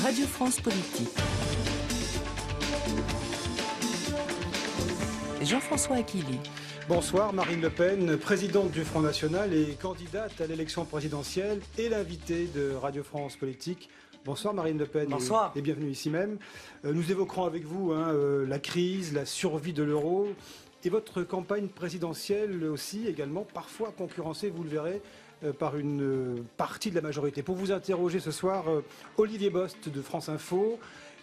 Radio France Politique. Jean-François Aquili. Bonsoir, Marine Le Pen, présidente du Front National et candidate à l'élection présidentielle et l'invitée de Radio France Politique. Bonsoir Marine Le Pen. Bonsoir. Et bienvenue ici même. Nous évoquerons avec vous la crise, la survie de l'euro et votre campagne présidentielle aussi, également, parfois concurrencée, vous le verrez, par une partie de la majorité. Pour vous interroger ce soir, Olivier Bost de France Info,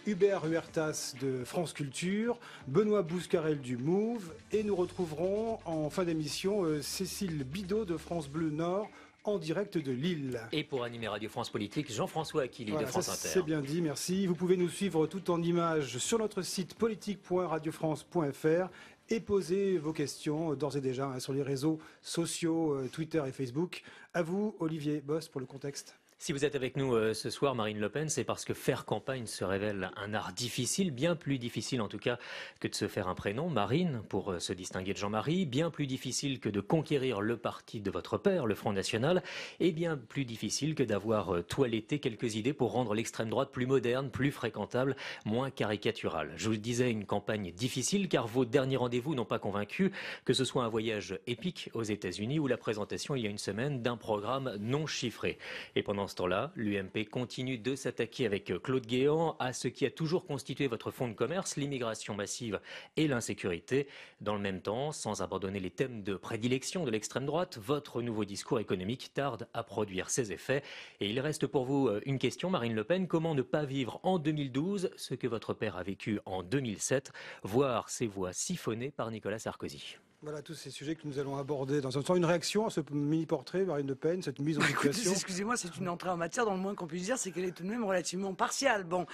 Hubert Huertas de France Culture, Benoît Bouscarel du Move, et nous retrouverons en fin d'émission Cécile Bidot de France Bleu Nord, en direct de Lille. Et pour animer Radio France Politique, Jean-François Aquili de France Inter. C'est bien dit, merci. Vous pouvez nous suivre tout en images sur notre site politique.radiofrance.fr et poser vos questions d'ores et déjà sur les réseaux sociaux, Twitter et Facebook. À vous, Olivier Bost, pour le contexte. Si vous êtes avec nous ce soir, Marine Le Pen, c'est parce que faire campagne se révèle un art difficile, bien plus difficile en tout cas que de se faire un prénom, Marine, pour se distinguer de Jean-Marie, bien plus difficile que de conquérir le parti de votre père, le Front National, et bien plus difficile que d'avoir toiletté quelques idées pour rendre l'extrême droite plus moderne, plus fréquentable, moins caricaturale. Je vous le disais, une campagne difficile car vos derniers rendez-vous n'ont pas convaincu, que ce soit un voyage épique aux États-Unis ou la présentation il y a une semaine d'un programme non chiffré. Et pendant ce temps-là, l'UMP continue de s'attaquer avec Claude Guéant à ce qui a toujours constitué votre fonds de commerce, l'immigration massive et l'insécurité. Dans le même temps, sans abandonner les thèmes de prédilection de l'extrême droite, votre nouveau discours économique tarde à produire ses effets. Et il reste pour vous une question, Marine Le Pen, comment ne pas vivre en 2012 ce que votre père a vécu en 2007, voir ses voix siphonnées par Nicolas Sarkozy? Voilà tous ces sujets que nous allons aborder dans un temps. Une réaction à ce mini-portrait, Marine Le Pen, cette mise en situation. Excusez-moi, c'est une entrée en matière dont le moins qu'on puisse dire, c'est qu'elle est tout de même relativement partiale. Bon,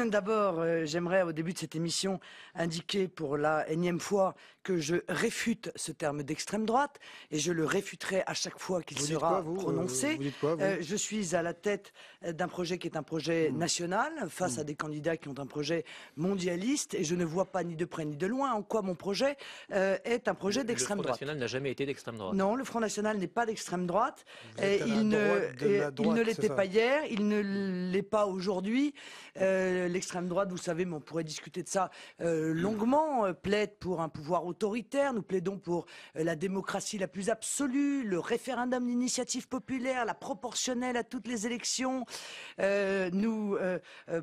d'abord, j'aimerais au début de cette émission indiquer pour la énième fois que je réfute ce terme d'extrême droite et je le réfuterai à chaque fois qu'il sera prononcé. Vous dites quoi, vous je suis à la tête d'un projet qui est un projet national face à des candidats qui ont un projet mondialiste et je ne vois pas ni de près ni de loin en quoi mon projet est un projet d'extrême droite. Le Front National n'a jamais été d'extrême droite. Non, le Front National n'est pas d'extrême droite. Il ne l'était pas hier, il ne l'est pas aujourd'hui. L'extrême droite, vous savez, mais on pourrait discuter de ça longuement, plaide pour un pouvoir autoritaire. Nous plaidons pour la démocratie la plus absolue, le référendum d'initiative populaire, la proportionnelle à toutes les élections. Nous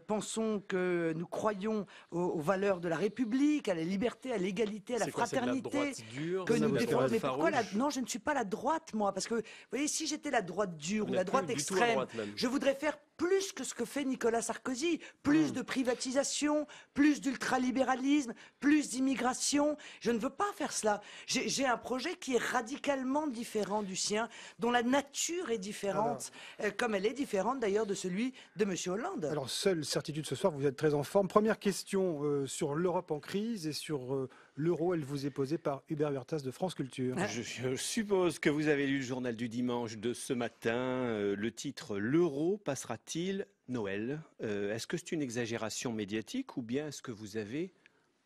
pensons que nous croyons aux valeurs de la République, à la liberté, à l'égalité, à la fraternité. Que nous défendons. Mais pourquoi Non, je ne suis pas la droite, moi, parce que vous voyez, si j'étais la droite dure ou la droite extrême, je voudrais faire plus que ce que fait Nicolas Sarkozy, plus de privatisation, plus d'ultralibéralisme, plus d'immigration. Je ne veux pas faire cela. J'ai un projet qui est radicalement différent du sien, dont la nature est différente, comme elle est différente d'ailleurs de celui de M. Hollande. Alors, seule certitude ce soir, vous êtes très en forme. Première question sur l'Europe en crise et sur l'euro. Elle vous est posée par Hubert Huertas de France Culture. Je suppose que vous avez lu le journal du dimanche de ce matin. Le titre « L'euro passera-t-il Noël ?» Est-ce que c'est une exagération médiatique ou bien est-ce que vous avez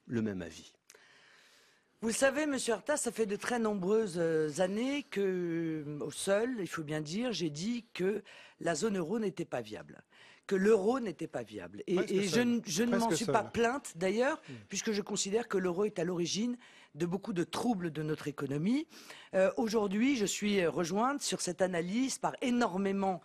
le même avis ? Vous le savez, Monsieur Huertas, ça fait de très nombreuses années que, au seul, il faut bien dire, j'ai dit que la zone euro n'était pas viable, que l'euro n'était pas viable. Et je ne m'en suis pas plainte, d'ailleurs, puisque je considère que l'euro est à l'origine de beaucoup de troubles de notre économie. Aujourd'hui, je suis rejointe sur cette analyse par énormément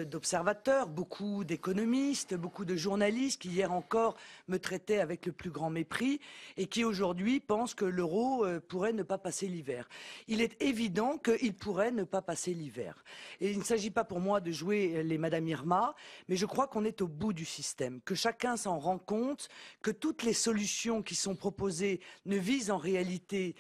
d'observateurs, beaucoup d'économistes, beaucoup de journalistes qui hier encore me traitaient avec le plus grand mépris et qui aujourd'hui pensent que l'euro pourrait ne pas passer l'hiver. Il est évident qu'il pourrait ne pas passer l'hiver. Et il ne s'agit pas pour moi de jouer les Madame Irma, mais je crois qu'on est au bout du système, que chacun s'en rend compte, que toutes les solutions qui sont proposées ne visent en réalité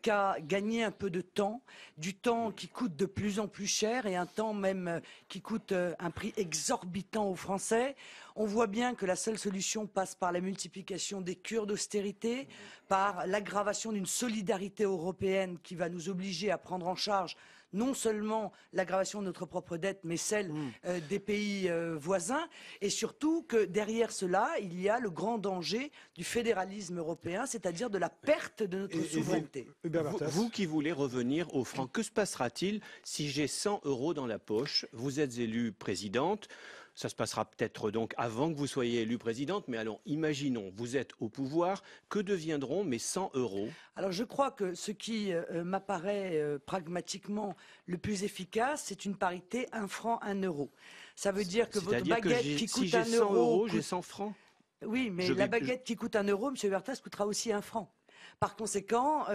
qu'à gagner un peu de temps, du temps qui coûte de plus en plus cher et un temps même qui coûte un prix exorbitant aux Français. On voit bien que la seule solution passe par la multiplication des cures d'austérité, par l'aggravation d'une solidarité européenne qui va nous obliger à prendre en charge non seulement l'aggravation de notre propre dette, mais celle des pays voisins, et surtout que derrière cela, il y a le grand danger du fédéralisme européen, c'est-à-dire de la perte de notre souveraineté. Vous qui voulez revenir au franc, que se passera-t-il si j'ai 100 € dans la poche? Vous êtes élue présidente. Ça se passera peut-être donc avant que vous soyez élue présidente, mais alors imaginons, vous êtes au pouvoir, que deviendront mes 100 euros? Alors je crois que ce qui m'apparaît pragmatiquement le plus efficace, c'est une parité 1 franc, 1 euro. Ça veut dire que votre C'est-à-dire baguette que qui si coûte j'ai 1 100 euro... j'ai 100 francs. Oui, mais Je la vais- baguette qui coûte 1 euro, M. Huertas, coûtera aussi 1 franc. Par conséquent,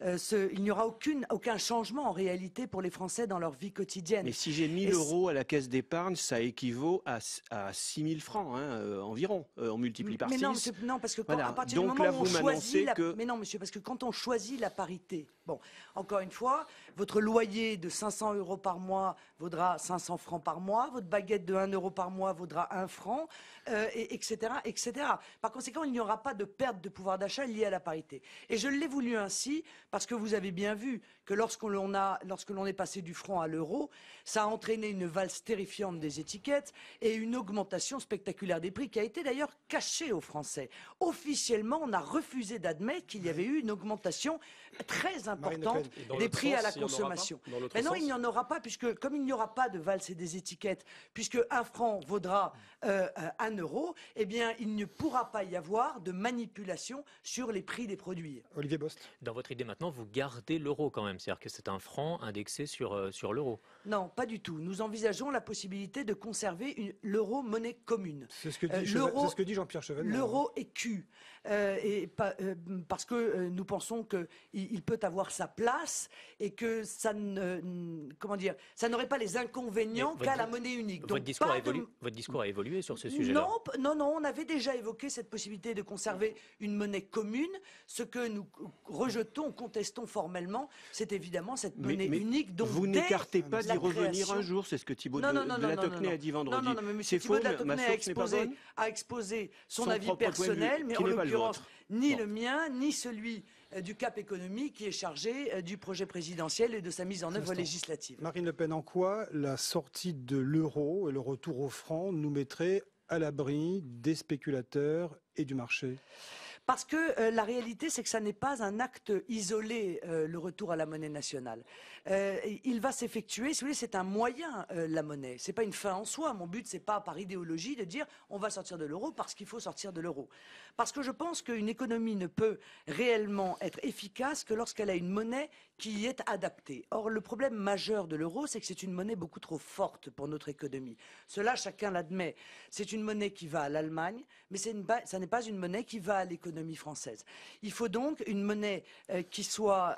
il n'y aura aucun changement en réalité pour les Français dans leur vie quotidienne. Mais si j'ai 1 000 euros à la caisse d'épargne, ça équivaut à 6 000 francs environ. On multiplie par 6. Mais non, parce que Voilà. à partir Donc du moment là, où on vous m'annoncez choisit... que- Mais non, monsieur, parce que quand on choisit la parité... Bon, encore une fois, votre loyer de 500 euros par mois vaudra 500 francs par mois, votre baguette de 1 euro par mois vaudra 1 franc, etc., etc. Par conséquent, il n'y aura pas de perte de pouvoir d'achat liée à la parité. Et je l'ai voulu ainsi parce que vous avez bien vu que lorsque l'on est passé du franc à l'euro, ça a entraîné une valse terrifiante des étiquettes et une augmentation spectaculaire des prix qui a été d'ailleurs cachée aux Français. Officiellement, on a refusé d'admettre qu'il y avait eu une augmentation très importante des prix à la consommation. Mais non, il n'y en aura pas, puisque comme il n'y aura pas de valse et des étiquettes, puisque 1 franc vaudra 1 euro, eh bien, il ne pourra pas y avoir de manipulation sur les prix des produits. Olivier Bost. Dans votre idée maintenant, vous gardez l'euro quand même, c'est-à-dire que c'est un franc indexé sur l'euro. Non, pas du tout. Nous envisageons la possibilité de conserver l'euro monnaie commune. C'est ce que dit Jean-Pierre Chevènement. L'euro est Q. Parce que nous pensons qu'il peut avoir sa place et que ça n'aurait pas les inconvénients qu'a la monnaie unique. Votre discours a évolué sur ce sujet-là. Non, on avait déjà évoqué cette possibilité de conserver une monnaie commune. Ce que nous rejetons, contestons formellement, c'est évidemment cette monnaie unique. Donc vous n'écartez pas d'y revenir création... un jour, c'est ce que Thibault de la Tocquenay a dit vendredi. Non, mais M. C'est Thibault faux, de la ma Tocquenay source n'est pas bonne. a exposé son avis propre point de vue, personnel, mais qui en n'est pas le l'occurrence, vôtre. ni le mien, ni celui du cap économique qui est chargé du projet présidentiel et de sa mise en œuvre législative. Marine Le Pen, en quoi la sortie de l'euro et le retour au franc nous mettrait à l'abri des spéculateurs et du marché? Parce que la réalité, c'est que ça n'est pas un acte isolé, le retour à la monnaie nationale. Il va s'effectuer, si vous voulez, c'est un moyen, la monnaie. C'est pas une fin en soi. Mon but, c'est pas par idéologie de dire on va sortir de l'euro parce qu'il faut sortir de l'euro. Parce que je pense qu'une économie ne peut réellement être efficace que lorsqu'elle a une monnaie qui y est adaptée. Or, le problème majeur de l'euro, c'est que c'est une monnaie beaucoup trop forte pour notre économie. Cela, chacun l'admet. C'est une monnaie qui va à l'Allemagne, mais ça n'est pas une monnaie qui va à l'économie française. Il faut donc une monnaie qui soit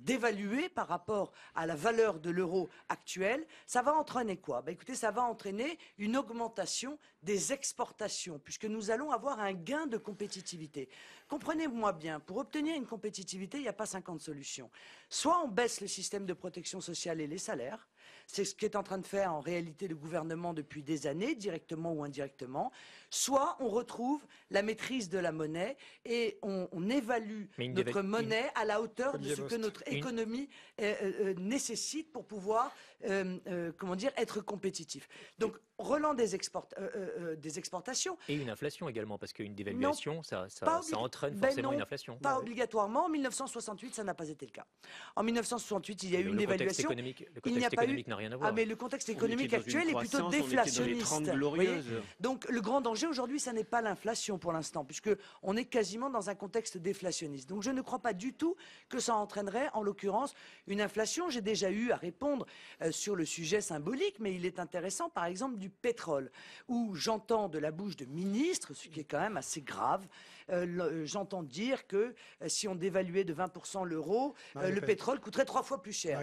dévaluée par rapport à la valeur de l'euro actuel. Ça va entraîner quoi? Écoutez, ça va entraîner une augmentation des exportations, puisque nous allons avoir un gain de compétitivité. Comprenez-moi bien, pour obtenir une compétitivité, il n'y a pas 50 solutions. Soit on baisse le système de protection sociale et les salaires, c'est ce qu'est en train de faire en réalité le gouvernement depuis des années, directement ou indirectement. Soit on retrouve la maîtrise de la monnaie et on évalue notre monnaie à la hauteur de ce que notre économie nécessite pour pouvoir être compétitif. Donc, relance des exportations. Et une inflation également, parce qu'une dévaluation, ça entraîne forcément une inflation. Pas obligatoirement. En 1968, ça n'a pas été le cas. En 1968, il y a eu une dévaluation. Le contexte économique n'a rien à voir. Mais le contexte économique actuel est plutôt déflationniste. Donc, le grand danger aujourd'hui, ça n'est pas l'inflation pour l'instant, puisqu'on est quasiment dans un contexte déflationniste. Donc, je ne crois pas du tout que ça entraînerait, en l'occurrence, une inflation. J'ai déjà eu à répondre sur le sujet symbolique, mais il est intéressant, par exemple, du pétrole, où j'entends de la bouche de ministres, ce qui est quand même assez grave, j'entends dire que si on dévaluait de 20% l'euro, le pétrole coûterait 3 fois plus cher.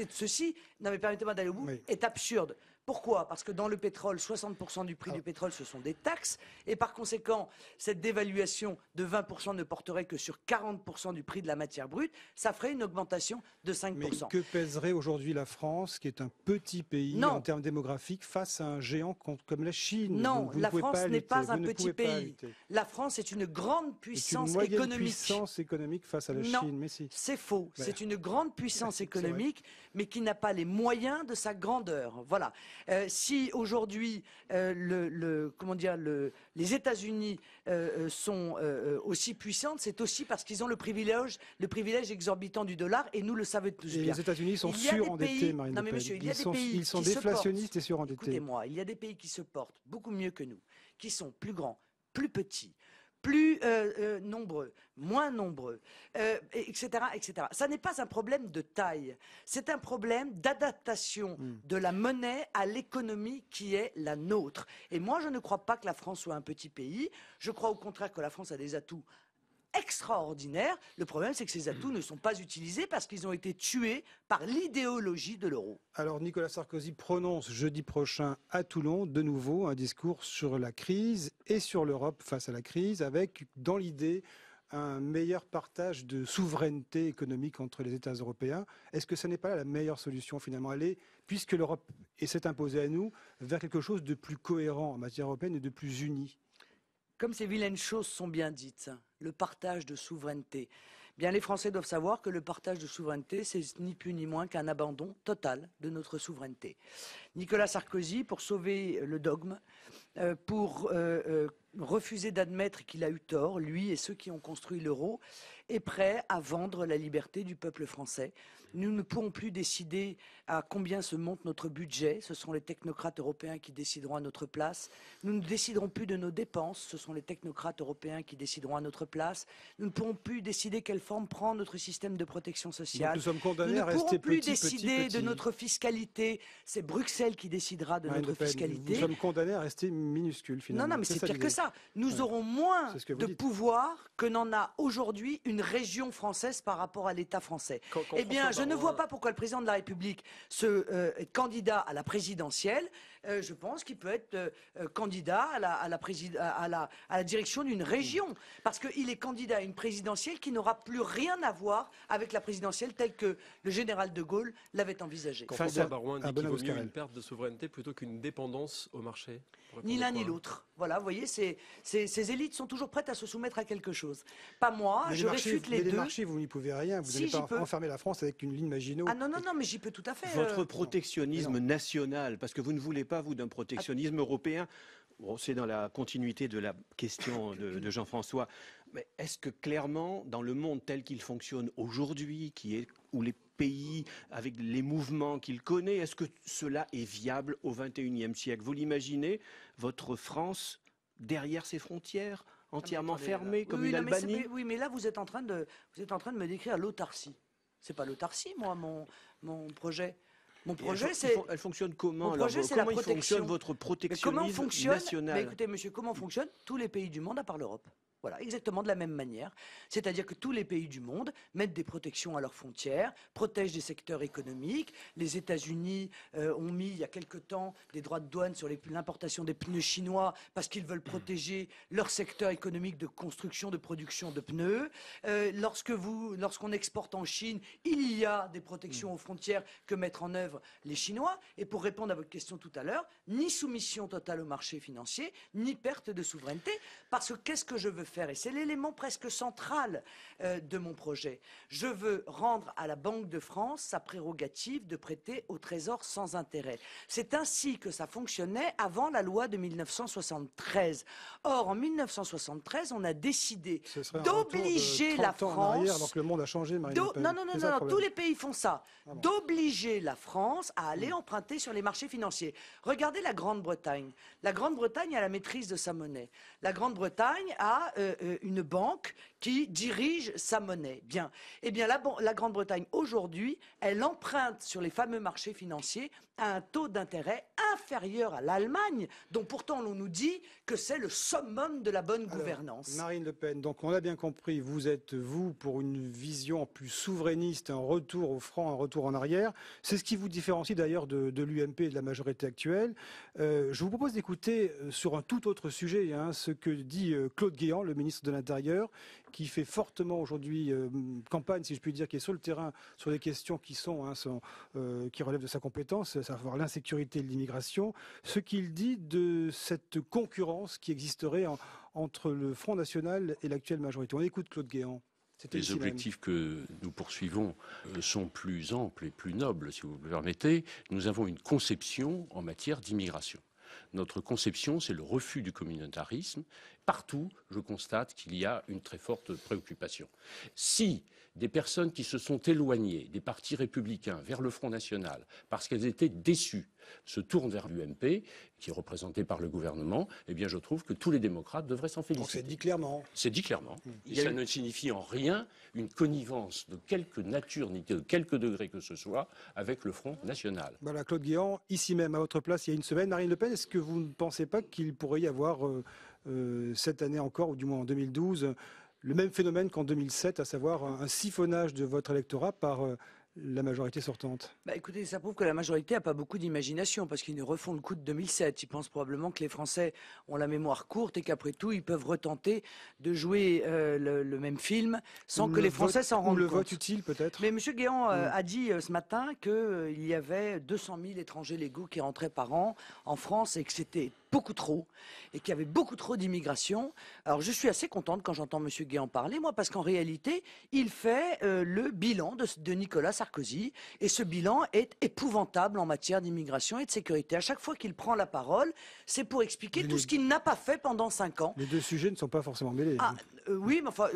Ceci, non mais permettez-moi d'aller au bout, est absurde. Pourquoi? Parce que dans le pétrole, 60% du prix du pétrole, ce sont des taxes. Et par conséquent, cette dévaluation de 20% ne porterait que sur 40% du prix de la matière brute. Ça ferait une augmentation de 5%. Mais que pèserait aujourd'hui la France, qui est un petit pays en termes démographiques, face à un géant comme la Chine? Non, la France n'est pas un petit pays. La France est une grande puissance économique. Une moyenne puissance économique face à la Chine. Mais si. C'est faux. C'est une grande puissance économique, mais qui n'a pas les moyens de sa grandeur. Voilà. Si aujourd'hui les États-Unis sont aussi puissantes, c'est aussi parce qu'ils ont le privilège exorbitant du dollar, et nous le savons tous Et bien. les États-Unis sont Il y a des surendettés, pays- Marine Non, Le mais Pen. monsieur, il y a des pays Ils sont qui se déflationnistes portent. et surendettés. Écoutez-moi, il y a des pays qui se portent beaucoup mieux que nous, qui sont plus grands, plus petits, plus nombreux, moins nombreux, etc., etc. Ça n'est pas un problème de taille, c'est un problème d'adaptation de la monnaie à l'économie qui est la nôtre. Et moi, je ne crois pas que la France soit un petit pays, je crois au contraire que la France a des atouts extraordinaires. Le problème, c'est que ces atouts ne sont pas utilisés parce qu'ils ont été tués par l'idéologie de l'euro. Alors Nicolas Sarkozy prononce jeudi prochain à Toulon de nouveau un discours sur la crise et sur l'Europe face à la crise, avec dans l'idée un meilleur partage de souveraineté économique entre les États européens. Est-ce que ce n'est pas là la meilleure solution finalement, aller, puisque l'Europe s'est imposée à nous, vers quelque chose de plus cohérent en matière européenne et de plus uni? Comme ces vilaines choses sont bien dites, le partage de souveraineté. Bien, les Français doivent savoir que le partage de souveraineté, c'est ni plus ni moins qu'un abandon total de notre souveraineté. Nicolas Sarkozy, pour sauver le dogme, pour refuser d'admettre qu'il a eu tort, lui et ceux qui ont construit l'euro, est prêt à vendre la liberté du peuple français. Nous ne pourrons plus décider à combien se monte notre budget. Ce sont les technocrates européens qui décideront à notre place. Nous ne déciderons plus de nos dépenses. Ce sont les technocrates européens qui décideront à notre place. Nous ne pourrons plus décider quelle forme prend notre système de protection sociale. Donc nous sommes condamnés Nous ne à rester pourrons plus petits, décider petits, de petits. notre fiscalité. C'est Bruxelles qui décidera de Marine notre Le Pen, fiscalité. Nous sommes condamnés à rester minuscules finalement. Non, mais c'est pire l'idée. que ça. Nous Ouais. aurons moins C'est ce que vous de dites. pouvoir que n'en a aujourd'hui une région française par rapport à l'État français. Eh bien, je ne vois pas pourquoi le président de la République est candidat à la présidentielle. Je pense qu'il peut être candidat à la direction d'une région. Parce qu'il est candidat à une présidentielle qui n'aura plus rien à voir avec la présidentielle telle que le général de Gaulle l'avait envisagée. François Barouin dit qu'il Benoît vaut mieux Boscarel. une perte de souveraineté plutôt qu'une dépendance au marché. Pour Ni répondre l'un à ni quoi l'autre. Voilà, vous voyez, ces élites sont toujours prêtes à se soumettre à quelque chose. Pas moi, Mais je réfute les les deux. marchés, vous n'y pouvez rien. Vous Si, n'allez j'y pas peux. enfermer la France avec une ligne Maginot. Ah non, mais j'y peux tout à fait. Votre protectionnisme national, parce que vous ne voulez pas, vous, d'un protectionnisme européen. Bon, c'est dans la continuité de la question de Jean-François. Mais est-ce que clairement, dans le monde tel qu'il fonctionne aujourd'hui, où les pays, avec les mouvements qu'il connaît, est-ce que cela est viable au XXIe siècle? Vous l'imaginez, votre France, derrière ses frontières, entièrement Attendez, fermée, là. comme Oui, une non, mais Albanie? oui, mais là, vous êtes en train de me décrire l'autarcie. C'est pas l'autarcie, moi, mon projet. Mon projet, c'est... Elle fonctionne comment? Mon Alors, projet, c'est comment la il protection. fonctionne votre Mais comment protectionnisme fonctionne national? Mais écoutez, monsieur, comment fonctionnent tous les pays du monde à part l'Europe? Voilà, exactement de la même manière. C'est-à-dire que tous les pays du monde mettent des protections à leurs frontières, protègent des secteurs économiques. Les États-Unis ont mis il y a quelque temps des droits de douane sur l'importation des pneus chinois parce qu'ils veulent protéger leur secteur économique de construction, de production de pneus. Lorsqu'on exporte en Chine, il y a des protections aux frontières que mettent en œuvre les Chinois. Et pour répondre à votre question tout à l'heure, ni soumission totale au marché financier, ni perte de souveraineté. Parce que qu'est-ce que je veux faire? Et c'est l'élément presque central de mon projet. Je veux rendre à la Banque de France sa prérogative de prêter au Trésor sans intérêt. C'est ainsi que ça fonctionnait avant la loi de 1973. Or, en 1973, on a décidé Ce serait un retour de d'obliger la 30 ans en arrière, France... alors que le monde a changé, Marine Le Pen. Non, C'est ça le problème. tous les pays font ça. bon. D'obliger la France à aller emprunter sur les marchés financiers. Regardez la Grande-Bretagne. La Grande-Bretagne a la maîtrise de sa monnaie. La Grande-Bretagne a une banque qui dirige sa monnaie. Bien. Eh bien, la Grande-Bretagne, aujourd'hui, elle emprunte sur les fameux marchés financiers à un taux d'intérêt inférieur à l'Allemagne, dont pourtant l'on nous dit que c'est le summum de la bonne gouvernance. Marine Le Pen, donc on l'a bien compris, vous êtes, vous, pour une vision plus souverainiste, un retour au franc, un retour en arrière. C'est ce qui vous différencie d'ailleurs de l'UMP et de la majorité actuelle. Je vous propose d'écouter sur un tout autre sujet ce que dit Claude Guéant, le ministre de l'Intérieur, qui fait fortement aujourd'hui campagne, si je puis dire, qui est sur le terrain sur les questions qui qui relèvent de sa compétence, à savoir l'insécurité et l'immigration. Ce qu'il dit de cette concurrence qui existerait entre le Front National et l'actuelle majorité. On écoute Claude Guéant. C'était Les ici même. objectifs que nous poursuivons sont plus amples et plus nobles, si vous me permettez. Nous avons une conception en matière d'immigration. Notre conception, c'est le refus du communautarisme. Partout, je constate qu'il y a une très forte préoccupation. Si des personnes qui se sont éloignées des partis républicains vers le Front National, parce qu'elles étaient déçues, se tournent vers l'UMP, qui est représenté par le gouvernement, eh bien je trouve que tous les démocrates devraient s'en Donc féliciter. c'est dit clairement. C'est dit clairement. Il Et y a ça eu- ne signifie en rien une connivence de quelque nature ni de quelque degré que ce soit avec le Front National. Voilà, Claude Guéant, ici même, à votre place, il y a une semaine. Marine Le Pen, est-ce que vous ne pensez pas qu'il pourrait y avoir cette année encore, ou du moins en 2012, le même phénomène qu'en 2007, à savoir un siphonnage de votre électorat par la majorité sortante? Bah écoutez, ça prouve que la majorité n'a pas beaucoup d'imagination parce qu'ils ne refont le coup de 2007. Ils pensent probablement que les Français ont la mémoire courte et qu'après tout, ils peuvent retenter de jouer le même film sans que les Français s'en rendent Ou le compte. vote utile, peut-être. Mais M. Guéant a dit ce matin qu'il y avait 200 000 étrangers légaux qui rentraient par an en France et que c'était beaucoup trop et qu'il y avait beaucoup trop d'immigration. Alors je suis assez contente quand j'entends M. Guéant parler, moi, parce qu'en réalité, il fait le bilan de Nicolas Sarkozy et ce bilan est épouvantable en matière d'immigration et de sécurité. À chaque fois qu'il prend la parole, c'est pour expliquer Mais tout ce qu'il n'a pas fait pendant 5 ans. Les deux sujets ne sont pas forcément mêlés. Ah, oui, mais enfin,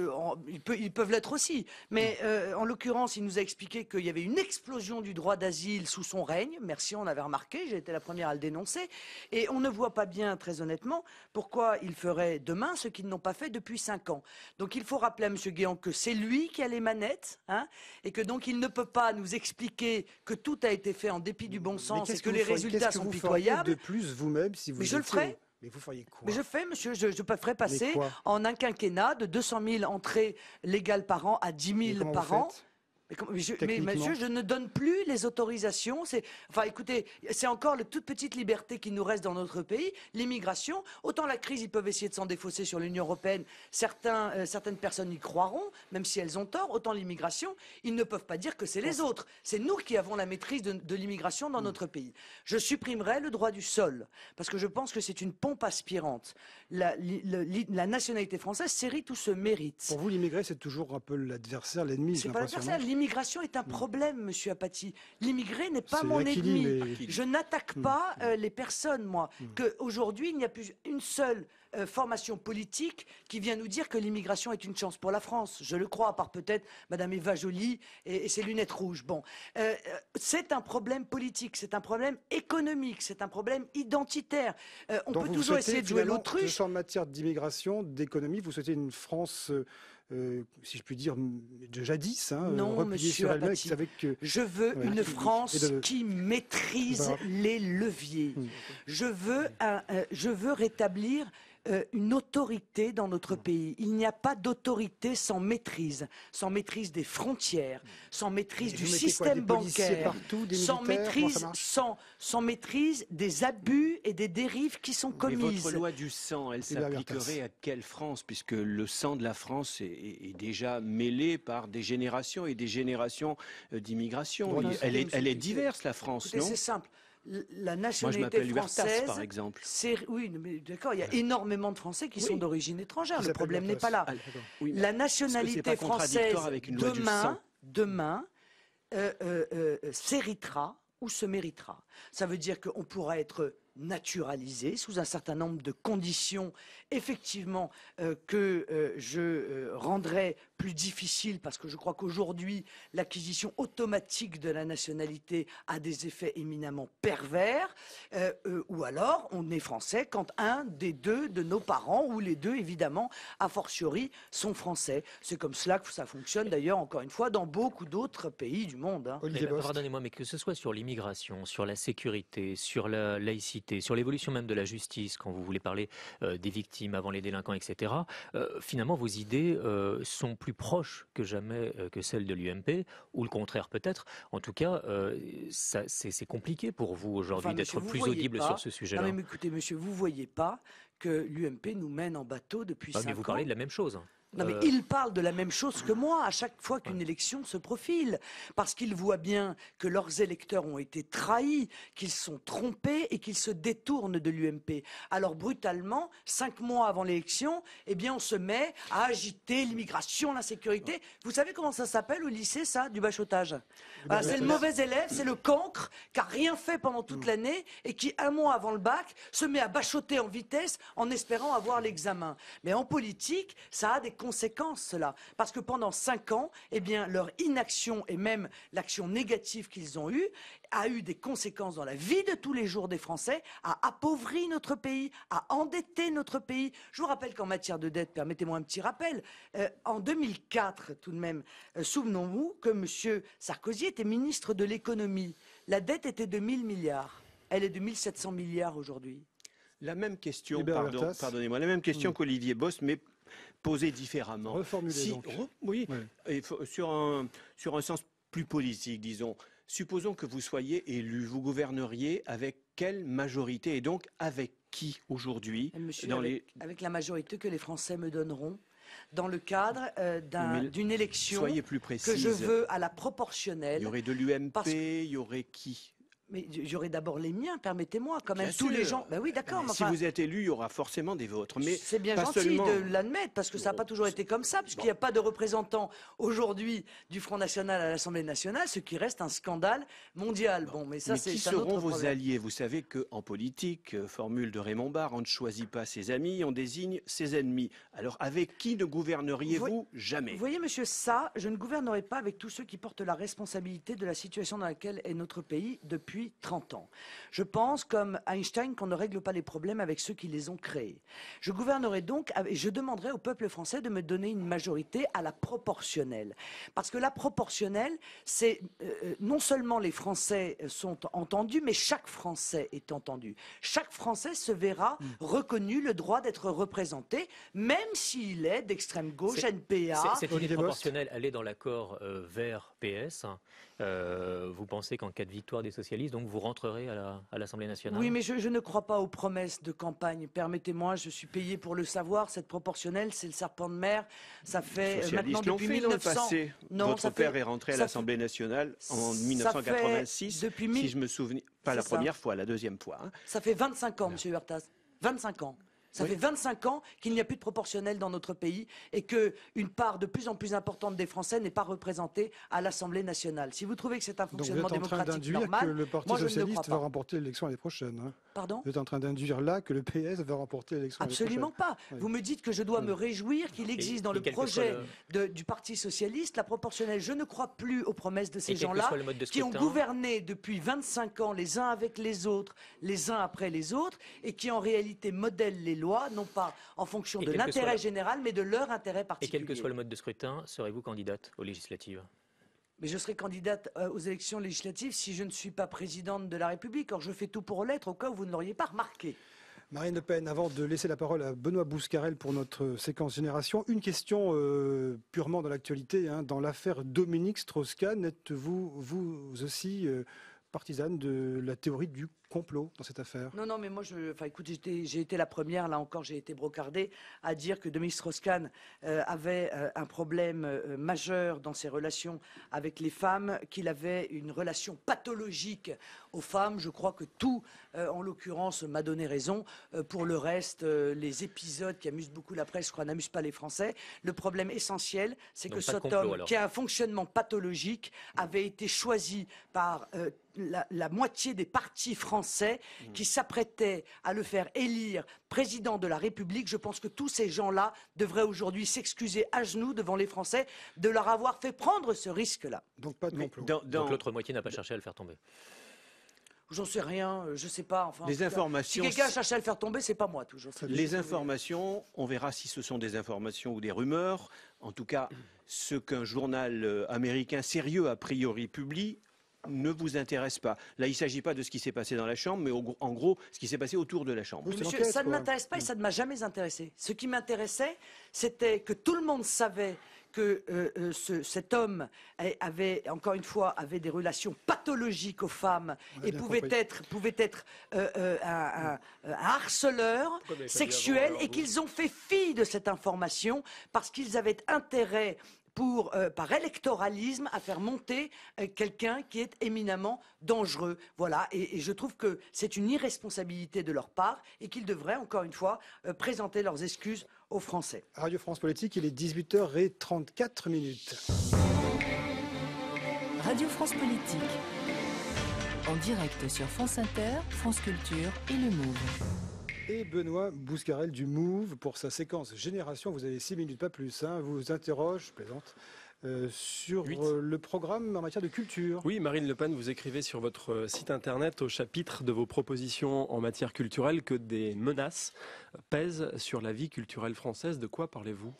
ils peuvent l'être aussi. Mais en l'occurrence, il nous a expliqué qu'il y avait une explosion du droit d'asile sous son règne. Merci, on avait remarqué, j'ai été la première à le dénoncer. Et on ne voit pas bien, très honnêtement, pourquoi il ferait demain ce qu'ils n'ont pas fait depuis 5 ans. Donc il faut rappeler à M. Guéant que c'est lui qui a les manettes, hein, et que donc il ne peut pas nous expliquer que tout a été fait en dépit du bon Mais sens et qu'est-ce que vous les feriez- résultats qu'est-ce que sont vous feriez pitoyables. de plus vous-même si vous Mais je le étiez- ferai. Mais vous feriez quoi? Mais je fais, monsieur, je ferai passer Mais quoi en un quinquennat de 200 000 entrées légales par an à 10 Mais 000 comment par vous an. faites Mais Techniquement. monsieur, je ne donne plus les autorisations. Enfin, écoutez, c'est encore la toute petite liberté qui nous reste dans notre pays. L'immigration, autant la crise, ils peuvent essayer de s'en défausser sur l'Union européenne. Certaines personnes y croiront, même si elles ont tort. Autant l'immigration, ils ne peuvent pas dire que c'est les autres. C'est nous qui avons la maîtrise de l'immigration dans notre pays. Je supprimerai le droit du sol, parce que je pense que c'est une pompe aspirante. La nationalité française, c'est tout se mérite. Pour vous, l'immigré, c'est toujours un peu l'adversaire, l'ennemi, j'ai C'est pas l'impression. l'adversaire. L'immigration est un problème, monsieur Apathy. L'immigré n'est pas C'est mon Achille, ennemi. mais- Je n'attaque pas les personnes, moi. Qu'aujourd'hui, il n'y a plus une seule formation politique qui vient nous dire que l'immigration est une chance pour la France. Je le crois, à part peut-être Madame Eva Joly et ses lunettes rouges. Bon, c'est un problème politique, c'est un problème économique, c'est un problème identitaire. On Donc peut vous toujours souhaitez, essayer de jouer finalement, l'autruche. que ce soit en matière d'immigration, d'économie, vous souhaitez une France, si je puis dire, de jadis, hein, Non, repliée monsieur sur elle-même, Apathy. qui savait que... Je veux Ouais. une France Et de- qui maîtrise Bah. les leviers. Je veux rétablir une autorité dans notre pays. Il n'y a pas d'autorité sans maîtrise des frontières, sans maîtrise Et du vous mettez quoi, système des policiers bancaire, partout, des sans militaires, comment ça maîtrise, marche sans maîtrise des abus et des dérives qui sont Mais commises. votre loi du sang, elle C'est la s'appliquerait à quelle France? Puisque le sang de la France est déjà mêlé par des générations et des générations d'immigration. Voilà, Elle est c'est- diverse, la France, Écoutez, non? c'est simple. La Moi, je nationalité m'appelle Huertas, française, par exemple. oui, mais d'accord, il y a énormément de Français qui Oui. sont d'origine étrangère. Qui Le s'appelle problème n'est Huertas. pas là. Ah, oui, mais La est-ce que nationalité c'est pas française contradictoire avec une loi du sang demain s'héritera ou se méritera. Ça veut dire qu'on pourra être naturalisé sous un certain nombre de conditions, effectivement, que je rendrai plus difficile, parce que je crois qu'aujourd'hui, l'acquisition automatique de la nationalité a des effets éminemment pervers, ou alors on est français quand un des deux de nos parents, ou les deux, évidemment, a fortiori, sont français. C'est comme cela que ça fonctionne, d'ailleurs, encore une fois, dans beaucoup d'autres pays du monde. Hein. Olivier Mais, Bost. pardonnez-moi, mais que ce soit sur l'immigration, sur la sécurité, sur la laïcité, sur l'évolution même de la justice, quand vous voulez parler des victimes avant les délinquants, etc., finalement, vos idées sont plus proches que jamais que celles de l'UMP, ou le contraire peut-être. En tout cas, c'est compliqué pour vous aujourd'hui Enfin, d'être monsieur, vous plus voyez audible pas- sur ce Non, sujet-là. mais écoutez, monsieur, vous voyez pas que l'UMP nous mène en bateau depuis Ah, 5 mais vous ans. parlez de la même chose. Non mais ils parlent de la même chose que moi à chaque fois qu'une élection se profile, parce qu'ils voient bien que leurs électeurs ont été trahis, qu'ils sont trompés et qu'ils se détournent de l'UMP. Alors brutalement, 5 mois avant l'élection, eh bien on se met à agiter l'immigration, l'insécurité. Vous savez comment ça s'appelle au lycée, ça, du bachotage? Voilà, c'est le mauvais élève, c'est le cancre qui a rien fait pendant toute l'année et qui, un mois avant le bac, se met à bachoter en vitesse en espérant avoir l'examen. Mais en politique, ça a des conséquences, cela. Parce que pendant 5 ans, eh bien, leur inaction et même l'action négative qu'ils ont eue a eu des conséquences dans la vie de tous les jours des Français, a appauvri notre pays, a endetté notre pays. Je vous rappelle qu'en matière de dette, permettez-moi un petit rappel, en 2004, tout de même, souvenons-nous que M. Sarkozy était ministre de l'économie. La dette était de 1000 milliards. Elle est de 1700 milliards aujourd'hui. La même question, Hubert pardonnez-moi, la même question qu'Olivier Bost, mais posée différemment. Reformulée donc. Oui, Ouais. et sur un sens plus politique, disons. Supposons que vous soyez élu, vous gouverneriez avec quelle majorité et donc avec qui aujourd'hui Monsieur, avec la majorité que les Français me donneront, dans le cadre d'une élection Soyez plus précise. que je veux à la proportionnelle. Il y aurait de l'UMP, Parce que- il y aurait qui? Mais j'aurai d'abord les miens, permettez-moi, quand même. Bien Tous sûr. les gens. Ben oui, d'accord. Si vous êtes élu, il y aura forcément des vôtres. Mais c'est bien pas gentil seulement. de l'admettre, parce que ça n'a pas toujours été comme ça, puisqu'il n'y a pas de représentants aujourd'hui du Front National à l'Assemblée nationale, ce qui reste un scandale mondial. Bon, mais ça, Mais c'est qui un autre seront vos problème. alliés? Vous savez qu'en politique, formule de Raymond Barre, on ne choisit pas ses amis, on désigne ses ennemis. Alors avec qui ne gouverneriez-vous jamais? Vous voyez, monsieur, ça, je ne gouvernerai pas avec tous ceux qui portent la responsabilité de la situation dans laquelle est notre pays depuis 30 ans. Je pense, comme Einstein, qu'on ne règle pas les problèmes avec ceux qui les ont créés. Je gouvernerai donc, et je demanderai au peuple français de me donner une majorité à la proportionnelle. Parce que la proportionnelle, c'est non seulement les Français sont entendus, mais chaque Français est entendu. Chaque Français se verra reconnu le droit d'être représenté, même s'il est d'extrême gauche, NPA. Cette idée proportionnelle, elle est dans l'accord vert PS. Vous pensez qu'en cas de victoire des socialistes, donc vous rentrerez à l'Assemblée nationale? Oui, mais je ne crois pas aux promesses de campagne. Permettez-moi, je suis payé pour le savoir. Cette proportionnelle, c'est le serpent de mer. Ça fait Les socialistes maintenant l'ont depuis fait 1900. dans le passé. Non, Votre ça père fait- est rentré à ça l'Assemblée nationale en ça 1986, fait depuis si mille- je me souviens. Pas la C'est ça. première fois, la deuxième fois. Hein. Ça fait 25 ans, Monsieur Huertas. 25 ans. Ça fait 25 ans qu'il n'y a plus de proportionnel dans notre pays et qu'une part de plus en plus importante des Français n'est pas représentée à l'Assemblée nationale. Si vous trouvez que c'est un Donc vous fonctionnement êtes en train démocratique d'induire normal, que le Parti moi je ne le socialiste crois va pas. remporter l'élection l'année prochaine. Hein. Pardon ? Vous êtes en train d'induire là que le PS va remporter l'élection l'année prochaine. Absolument pas. Oui. Vous me dites que je dois me réjouir qu'il existe dans le quel que soit projet du Parti socialiste la proportionnelle. Je ne crois plus aux promesses de ces quel que gens-là soit le mode de qui ont scrutin. gouverné depuis 25 ans les uns avec les autres, les uns après les autres, et qui en réalité modèlent les lois, non pas en fonction Et de quel que soit l'intérêt le- général, mais de leur intérêt Et particulier. quel que soit le mode de scrutin, serez-vous candidate aux législatives? Mais je serai candidate aux élections législatives si je ne suis pas présidente de la République. Or, je fais tout pour l'être au cas où vous ne l'auriez pas remarqué. Marine Le Pen, avant de laisser la parole à Benoît Bouscarel pour notre séquence Génération, une question purement dans l'actualité. Hein. Dans l'affaire Dominique Strauss-Kahn, êtes-vous vous aussi partisane de la théorie du complot dans cette affaire? Non, mais moi, écoute, j'ai été la première, là encore, j'ai été brocardée à dire que Dominique Strauss-Kahn avait un problème majeur dans ses relations avec les femmes, qu'il avait une relation pathologique aux femmes. Je crois que tout, en l'occurrence, m'a donné raison. Pour le reste, les épisodes qui amusent beaucoup la presse, je crois, n'amusent pas les Français. Le problème essentiel, c'est Donc que pas de cet complot, homme, alors. qui a un fonctionnement pathologique, avait été choisi par la moitié des partis français qui s'apprêtaient à le faire élire président de la République. Je pense que tous ces gens-là devraient aujourd'hui s'excuser à genoux devant les Français de leur avoir fait prendre ce risque-là. Donc pas de Mais complot. Donc l'autre moitié n'a pas cherché à le faire tomber. J'en sais rien, je sais pas. Enfin, Les en tout cas, informations- si quelqu'un a cherché à le faire tomber, c'est pas moi toujours. Les informations, on verra si ce sont des informations ou des rumeurs. En tout cas, ce qu'un journal américain sérieux a priori publie ne vous intéresse pas. Là, il ne s'agit pas de ce qui s'est passé dans la Chambre, mais en gros, ce qui s'est passé autour de la Chambre. Oui, c'est Monsieur, l'enquête, ça ne quoi. m'intéresse pas et ça ne m'a jamais intéressé. Ce qui m'intéressait, c'était que tout le monde savait que cet homme avait, encore une fois, avait des relations pathologiques aux femmes et pouvait être un harceleur sexuel, et qu'ils ont fait fi de cette information parce qu'ils avaient intérêt par électoralisme, à faire monter quelqu'un qui est éminemment dangereux. Voilà, et je trouve que c'est une irresponsabilité de leur part et qu'ils devraient, encore une fois, présenter leurs excuses aux Français. Radio France Politique, il est 18h34. Radio France Politique. En direct sur France Inter, France Culture et le Move. Et Benoît Bouscarel du Move, pour sa séquence Génération, vous avez 6 minutes, pas plus, hein, vous interroge, je plaisante, sur le programme en matière de culture. Oui, Marine Le Pen, vous écrivez sur votre site internet au chapitre de vos propositions en matière culturelle que des menaces pèsent sur la vie culturelle française. De quoi parlez-vous ?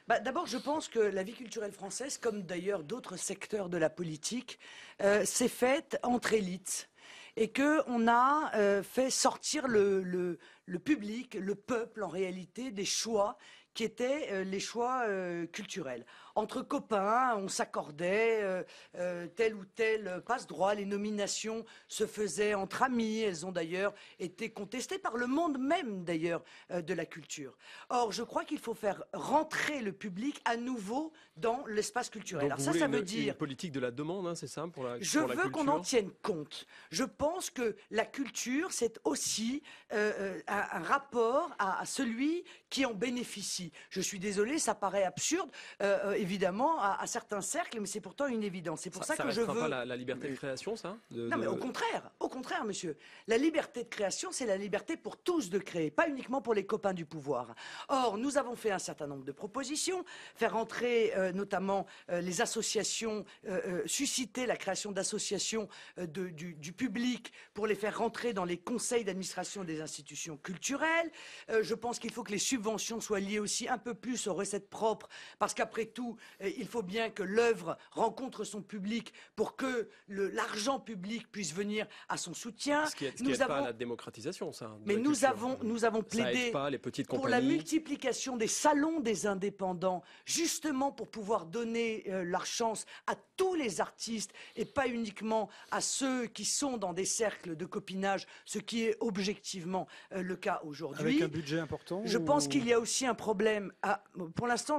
D'abord, je pense que la vie culturelle française, comme d'ailleurs d'autres secteurs de la politique, s'est faite entre élites. Et qu'on a fait sortir le public, le peuple en réalité, des choix qui étaient les choix culturels. Entre copains, on s'accordait tel ou tel passe-droit. Les nominations se faisaient entre amis. Elles ont d'ailleurs été contestées par le monde même d'ailleurs de la culture. Or, je crois qu'il faut faire rentrer le public à nouveau dans l'espace culturel. Donc, alors ça veut dire... une politique de la demande, hein, c'est ça pour la Je veux qu'on en tienne compte. Je pense que la culture, c'est aussi un rapport à celui qui en bénéficie. Je suis désolée, ça paraît absurde, évidemment, à certains cercles, mais c'est pourtant une évidence. C'est pour ça que je veux... pas la liberté de création, ça Non, mais au contraire, monsieur. La liberté de création, c'est la liberté pour tous de créer, pas uniquement pour les copains du pouvoir. Or, nous avons fait un certain nombre de propositions, faire entrer notamment les associations, susciter la création d'associations du public pour les faire rentrer dans les conseils d'administration des institutions culturelles. Je pense qu'il faut que les subventions soient liées aussi un peu plus aux recettes propres, parce qu'après tout, il faut bien que l'œuvre rencontre son public pour que l'argent public puisse venir à son soutien. Ce qui aide pas à la démocratisation, ça. Mais nous avons plaidé pour la multiplication des salons des indépendants, justement pour pouvoir donner leur chance à tous les artistes et pas uniquement à ceux qui sont dans des cercles de copinage, ce qui est objectivement le cas aujourd'hui. Avec un budget important. Je pense qu'il y a aussi un problème. Pour l'instant,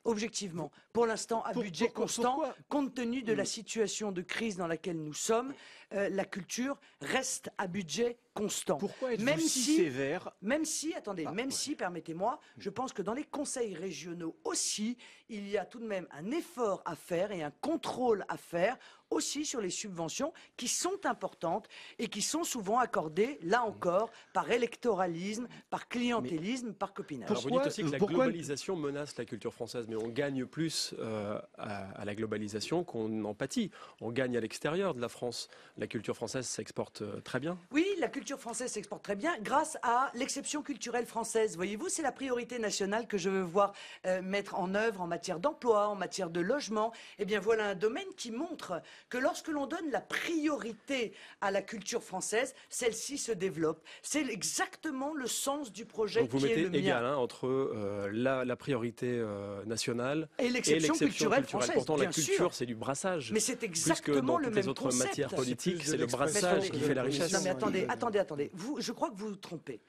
objectivement, pour l'instant, à budget constant, compte tenu de la situation de crise dans laquelle nous sommes, la culture reste à budget constant. Pourquoi êtes-vous si sévère ? Même si, permettez-moi, je pense que dans les conseils régionaux aussi, il y a tout de même un effort à faire et un contrôle à faire aussi sur les subventions qui sont importantes et qui sont souvent accordées, là encore, par électoralisme, par clientélisme, par copinage. Alors vous dites aussi que la globalisation menace la culture française, mais on gagne plus à la globalisation qu'on en pâtit. On gagne à l'extérieur de la France. La culture française s'exporte très bien. Oui, la culture française s'exporte très bien grâce à l'exception culturelle française. Voyez-vous, c'est la priorité nationale que je veux voir mettre en œuvre en matière d'emploi, en matière de logement. Eh bien, voilà un domaine qui montre que lorsque l'on donne la priorité à la culture française, celle-ci se développe. C'est exactement le sens du projet donc qui est le mien. vous mettez égal entre la priorité nationale et l'exception culturelle française. Pourtant, bien la culture, c'est du brassage. Mais c'est exactement le même concept. Plus que dans toutes les autres matières politiques, c'est le brassage qui fait la richesse. Non mais attendez. Je crois que vous vous trompez.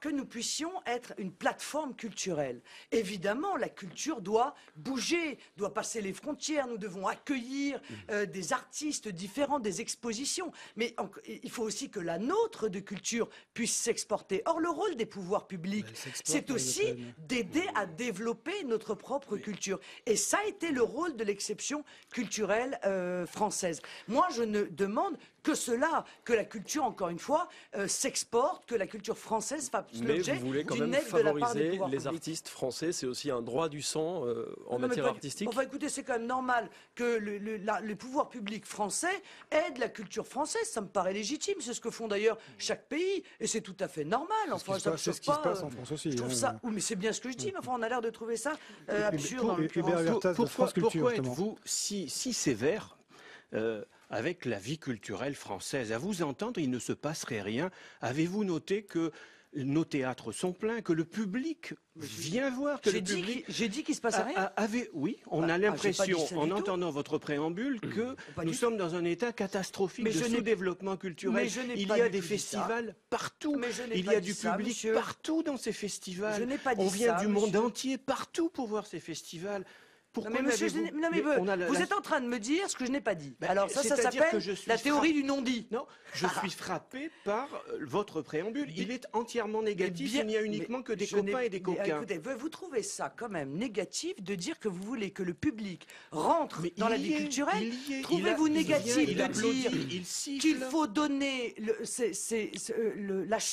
Que nous puissions être une plateforme culturelle. Évidemment, la culture doit bouger, doit passer les frontières. Nous devons accueillir des artistes différents, des expositions. Mais il faut aussi que la nôtre de culture puisse s'exporter. Or, le rôle des pouvoirs publics, c'est aussi d'aider à développer notre propre culture. Et ça a été le rôle de l'exception culturelle française. Moi, je ne demande que cela, que la culture, encore une fois, s'exporte, que la culture française fasse l'objet d'une aide de la part des pouvoirs publics. Mais vous voulez quand même favoriser les artistes français, c'est aussi un droit du sang en matière artistique. Enfin écoutez, c'est quand même normal que les pouvoirs publics français aident la culture française, ça me paraît légitime, c'est ce que font d'ailleurs chaque pays, et c'est tout à fait normal. Enfin, c'est ce qui se passe en France aussi. Je trouve ça, oui, mais c'est bien ce que je dis, mais enfin on a l'air de trouver ça absurde. Pourquoi êtes-vous si sévère avec la vie culturelle française? À vous entendre, il ne se passerait rien. Avez-vous noté que nos théâtres sont pleins, que le public vient voir, que le public... J'ai dit qu'il se passait rien. Oui, on a j'ai pas l'impression, dit ça en du tout. entendant votre préambule, que Pas nous du sommes dans un état catastrophique Mais de je n'ai- sous-développement culturel. Mais je n'ai Il pas y a du des tout dit ça. festivals partout. Mais je n'ai Il pas y a dit du ça, public monsieur. partout dans ces festivals. Je n'ai pas dit On vient ça, du monde monsieur. entier partout pour voir ces festivals. Pourquoi Non mais monsieur, n'avez-vous- non, mais on a vous êtes en train de me dire ce que je n'ai pas dit. Ben, Alors ça c'est-à-dire s'appelle que je suis la théorie du non-dit. Non, je suis frappé par votre préambule. Il est entièrement négatif. bien- Il n'y a uniquement que des Je n'ai- copains et des mais, coquins. écoutez, vous trouvez ça quand même négatif de dire que vous voulez que le public rentre Mais dans il la y vie est, culturelle? il y est. Trouvez-vous Il vient, négatif il de applaudit, dire il siffle. qu'il faut donner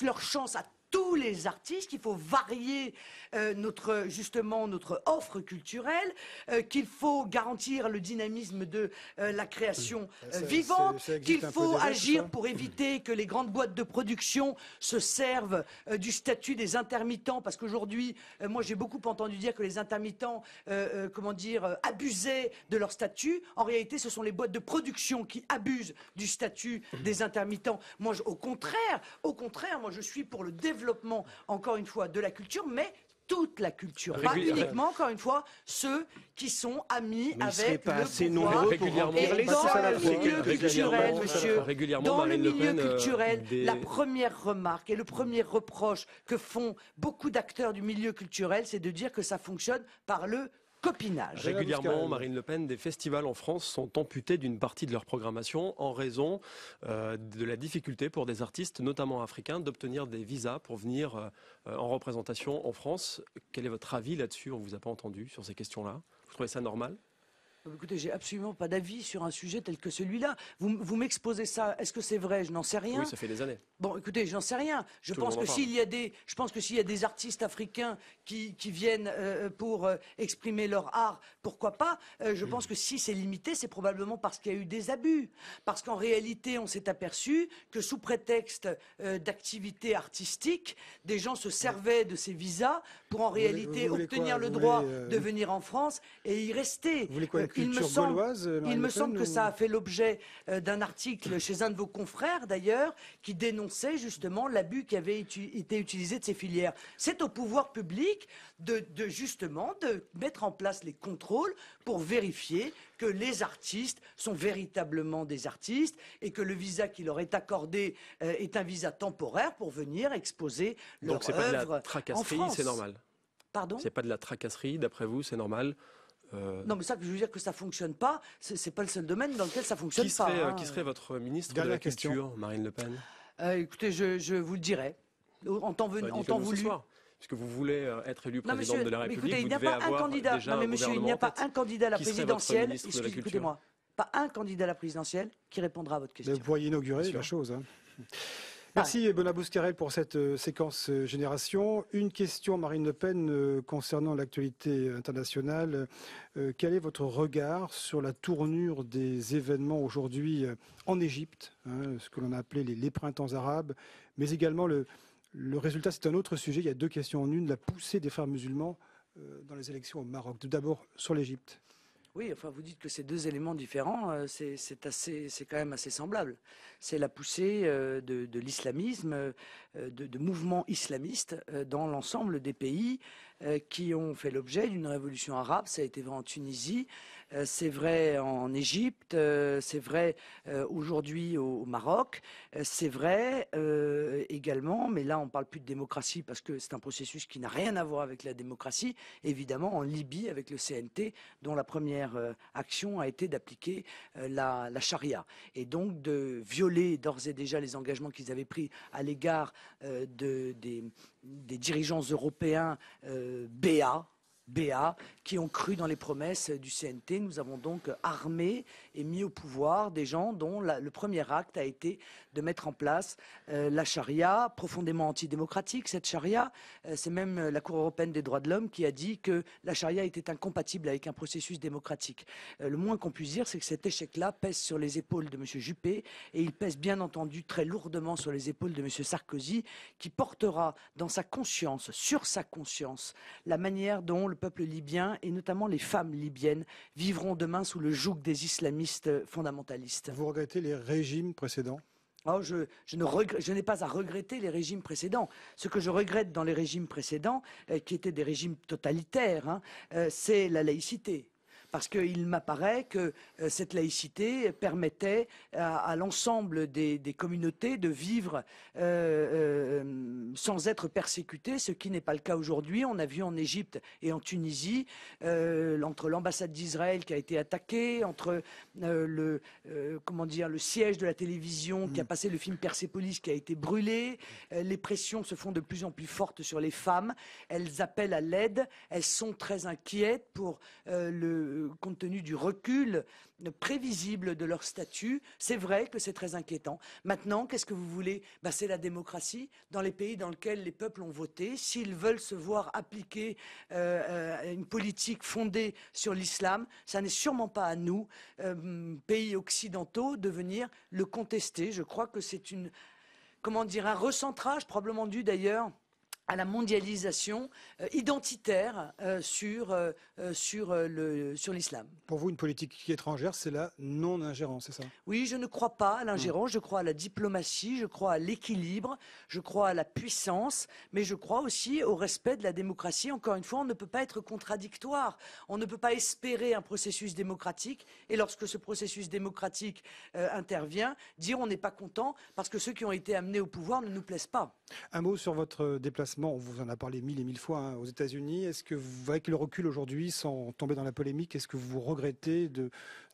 leur chance à tous les artistes, qu'il faut varier notre offre culturelle, qu'il faut garantir le dynamisme de la création vivante, ça existe qu'il un peu faut déjà, tout agir ça. pour éviter que les grandes boîtes de production se servent du statut des intermittents, parce qu'aujourd'hui, moi j'ai beaucoup entendu dire que les intermittents, abusaient de leur statut. En réalité, ce sont les boîtes de production qui abusent du statut des intermittents. Moi, au contraire, moi je suis pour le développement, encore une fois, de la culture, mais toute la culture, pas uniquement, encore une fois, ceux qui sont amis Mais il serait avec pas le assez pouvoir. nombreux pour remplir les Et dans salles. le milieu culturel, monsieur, régulièrement, dans le Marine Le milieu Pen, culturel, des- la première remarque et le premier reproche que font beaucoup d'acteurs du milieu culturel, c'est de dire que ça fonctionne par le copinage. Régulièrement, Marine Le Pen, des festivals en France sont amputés d'une partie de leur programmation en raison de la difficulté pour des artistes, notamment africains, d'obtenir des visas pour venir en représentation en France. Quel est votre avis là-dessus? On ne vous a pas entendu sur ces questions-là. Vous trouvez ça normal? Écoutez, j'ai absolument pas d'avis sur un sujet tel que celui-là. Vous m'exposez ça. Est-ce que c'est vrai? Je n'en sais rien. Oui, ça fait des années. Bon, écoutez, j'en sais rien. Je Tout le pense monde que en s'il y a des artistes africains qui viennent pour exprimer leur art, pourquoi pas? Je pense que si c'est limité, c'est probablement parce qu'il y a eu des abus. Parce qu'en réalité, on s'est aperçu que sous prétexte d'activité artistique, des gens se servaient de ces visas pour en réalité vous voulez obtenir quoi? le Vous droit voulez, de venir en France et y rester. Vous voulez quoi, une Il me culture semble- gauloise, Marine Il me Le semble Pen, que ou- ça a fait l'objet d'un article chez un de vos confrères, d'ailleurs, qui dénonçait justement l'abus qui avait été utilisé de ces filières. C'est au pouvoir public de mettre en place les contrôles pour vérifier que les artistes sont véritablement des artistes et que le visa qui leur est accordé est un visa temporaire pour venir exposer leur Donc c'est pas de œuvre la en tracasserie, France. c'est normal. Pardon? C'est pas de la tracasserie, d'après vous, c'est normal. Non, mais ça, je veux dire que ça fonctionne pas. C'est pas le seul domaine dans lequel ça fonctionne Qui pas. serait, hein. qui serait votre ministre Dernière de la question. Culture, Marine Le Pen? Écoutez, je vous le dirai. En temps Dites-le en temps nous ce voulu. soir, puisque vous voulez être élu Non, présidente monsieur, de la mais République, écoutez, il vous n'y a devez pas un avoir candidat. déjà Non, mais un monsieur, il n'y a gouvernement pas en tête. un candidat à la Qui serait votre présidentielle. ministre de la Culture? Écoutez-moi. Pas un candidat à la présidentielle qui répondra à votre Mais question. vous pourriez inaugurer Bien sûr. la chose. Hein. Merci Benoît Bouscarel pour cette séquence génération. Une question, Marine Le Pen, concernant l'actualité internationale. Quel est votre regard sur la tournure des événements aujourd'hui en Égypte, hein, ce que l'on a appelé les printemps arabes, mais également le résultat, c'est un autre sujet, il y a deux questions en une, la poussée des frères musulmans dans les élections au Maroc. Tout d'abord sur l'Égypte. Oui, enfin, vous dites que c'est deux éléments différents, c'est quand même assez semblable. C'est la poussée de l'islamisme, de mouvements islamistes dans l'ensemble des pays qui ont fait l'objet d'une révolution arabe. Ça a été vrai en Tunisie, c'est vrai en Égypte, c'est vrai aujourd'hui au Maroc, c'est vrai également, mais là on ne parle plus de démocratie parce que c'est un processus qui n'a rien à voir avec la démocratie, évidemment en Libye avec le CNT dont la première action a été d'appliquer la charia et donc de violer d'ores et déjà les engagements qu'ils avaient pris à l'égard des dirigeants européens BA, qui ont cru dans les promesses du CNT. Nous avons donc armé et mis au pouvoir des gens dont le premier acte a été de mettre en place la charia, profondément antidémocratique. Cette charia, c'est même la Cour européenne des droits de l'homme qui a dit que la charia était incompatible avec un processus démocratique. Le moins qu'on puisse dire, c'est que cet échec-là pèse sur les épaules de M. Juppé et il pèse bien entendu très lourdement sur les épaules de M. Sarkozy, qui portera dans sa conscience, sur sa conscience, la manière dont le peuple libyen et notamment les femmes libyennes vivront demain sous le joug des islamistes fondamentalistes. Vous regrettez les régimes précédents? Oh, je n'ai pas à regretter les régimes précédents. Ce que je regrette dans les régimes précédents, qui étaient des régimes totalitaires, hein, c'est la laïcité. Parce qu'il m'apparaît que cette laïcité permettait à l'ensemble des communautés de vivre sans être persécutées, ce qui n'est pas le cas aujourd'hui. On a vu en Égypte et en Tunisie, entre l'ambassade d'Israël qui a été attaquée, entre le siège de la télévision qui a passé le film Persépolis qui a été brûlé. Les pressions se font de plus en plus fortes sur les femmes. Elles appellent à l'aide. Elles sont très inquiètes pour compte tenu du recul prévisible de leur statut. C'est vrai que c'est très inquiétant. Maintenant, qu'est-ce que vous voulez? C'est la démocratie. Dans les pays dans lesquels les peuples ont voté, s'ils veulent se voir appliquer une politique fondée sur l'islam, ça n'est sûrement pas à nous, pays occidentaux, de venir le contester. Je crois que c'est un recentrage, probablement dû d'ailleurs à la mondialisation identitaire sur l'islam. Pour vous, une politique étrangère, c'est la non-ingérence, c'est ça? Oui, je ne crois pas à l'ingérence, je crois à la diplomatie, je crois à l'équilibre, je crois à la puissance, mais je crois aussi au respect de la démocratie. Encore une fois, on ne peut pas être contradictoire, on ne peut pas espérer un processus démocratique, et lorsque ce processus démocratique intervient, dire on n'est pas content parce que ceux qui ont été amenés au pouvoir ne nous plaisent pas. Un mot sur votre déplacement, on vous en a parlé mille et mille fois aux États-Unis. Est-ce que, avec le recul aujourd'hui, sans tomber dans la polémique, est-ce que vous regrettez de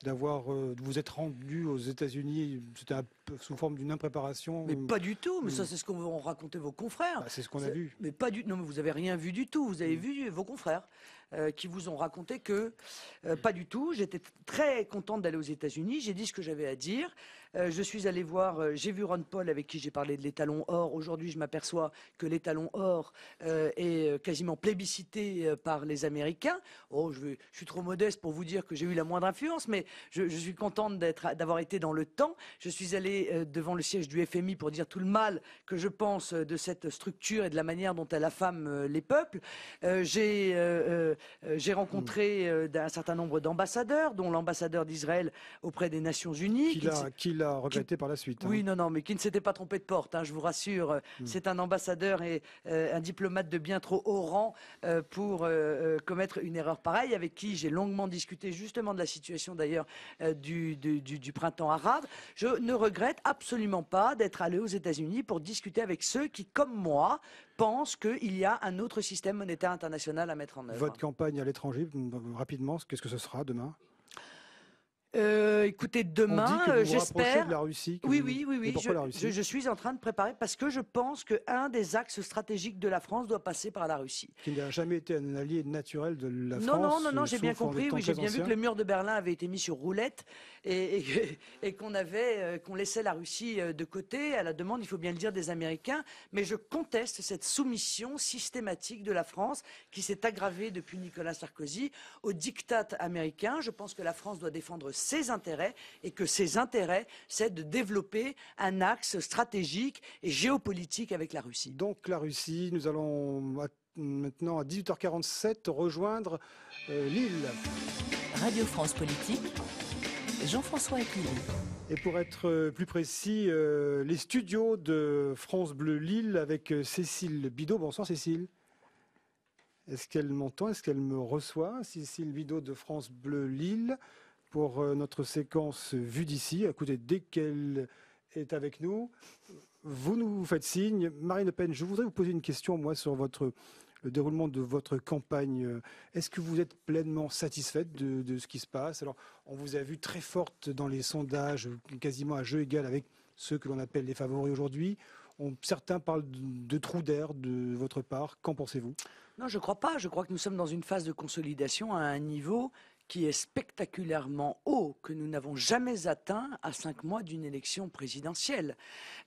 vous être rendu aux États-Unis? C'était sous forme d'une impréparation? Mais pas du tout, mais ça c'est ce qu'ont raconté vos confrères. C'est ce qu'on a vu. Mais pas du tout, non, mais vous avez rien vu du tout, vous avez vu vos confrères. Qui vous ont raconté que pas du tout. J'étais très contente d'aller aux États-Unis. J'ai dit ce que j'avais à dire. Je suis allé voir, j'ai vu Ron Paul avec qui j'ai parlé de l'étalon or. Aujourd'hui, je m'aperçois que l'étalon or est quasiment plébiscité par les Américains. Oh, je suis trop modeste pour vous dire que j'ai eu la moindre influence, mais je suis contente d'avoir été dans le temps. Je suis allé devant le siège du FMI pour dire tout le mal que je pense de cette structure et de la manière dont elle affame les peuples. J'ai rencontré un certain nombre d'ambassadeurs, dont l'ambassadeur d'Israël auprès des Nations Unies. Qui l'a regretté par la suite. Oui, non, mais qui ne s'était pas trompé de porte, je vous rassure. C'est un ambassadeur et un diplomate de bien trop haut rang pour commettre une erreur pareille, avec qui j'ai longuement discuté justement de la situation d'ailleurs du printemps arabe. Je ne regrette absolument pas d'être allé aux États-Unis pour discuter avec ceux qui, comme moi, pensent qu'il y a un autre système monétaire international à mettre en œuvre. Votre campagne à l'étranger, rapidement, qu'est-ce que ce sera demain? Écoutez, demain, j'espère. De la Russie. Oui. Pourquoi la Russie? Je suis en train de préparer parce que je pense qu'un des axes stratégiques de la France doit passer par la Russie. Qui n'a jamais été un allié naturel de la France. Non, j'ai bien compris. Oui, j'ai bien vu que le mur de Berlin avait été mis sur roulette et qu'on laissait la Russie de côté à la demande, il faut bien le dire, des Américains. Mais je conteste cette soumission systématique de la France qui s'est aggravée depuis Nicolas Sarkozy au diktat américain. Je pense que la France doit défendre ses intérêts et que ses intérêts, c'est de développer un axe stratégique et géopolitique avec la Russie. Donc la Russie, nous allons maintenant à 18h47 rejoindre Lille. Radio France Politique, Jean-François Epinay. Et pour être plus précis, les studios de France Bleu Lille avec Cécile Bidot. Bonsoir Cécile. Est-ce qu'elle m'entend? Est-ce qu'elle me reçoit? Cécile Bidot de France Bleu Lille pour notre séquence vue d'ici. Écoutez, dès qu'elle est avec nous, vous nous faites signe. Marine Le Pen, je voudrais vous poser une question, moi, sur le déroulement de votre campagne. Est-ce que vous êtes pleinement satisfaite de ce qui se passe? Alors, on vous a vu très forte dans les sondages, quasiment à jeu égal avec ceux que l'on appelle les favoris aujourd'hui. Certains parlent de trou d'air de votre part. Qu'en pensez-vous? Non, je ne crois pas. Je crois que nous sommes dans une phase de consolidation à un niveau qui est spectaculairement haut, que nous n'avons jamais atteint à 5 mois d'une élection présidentielle.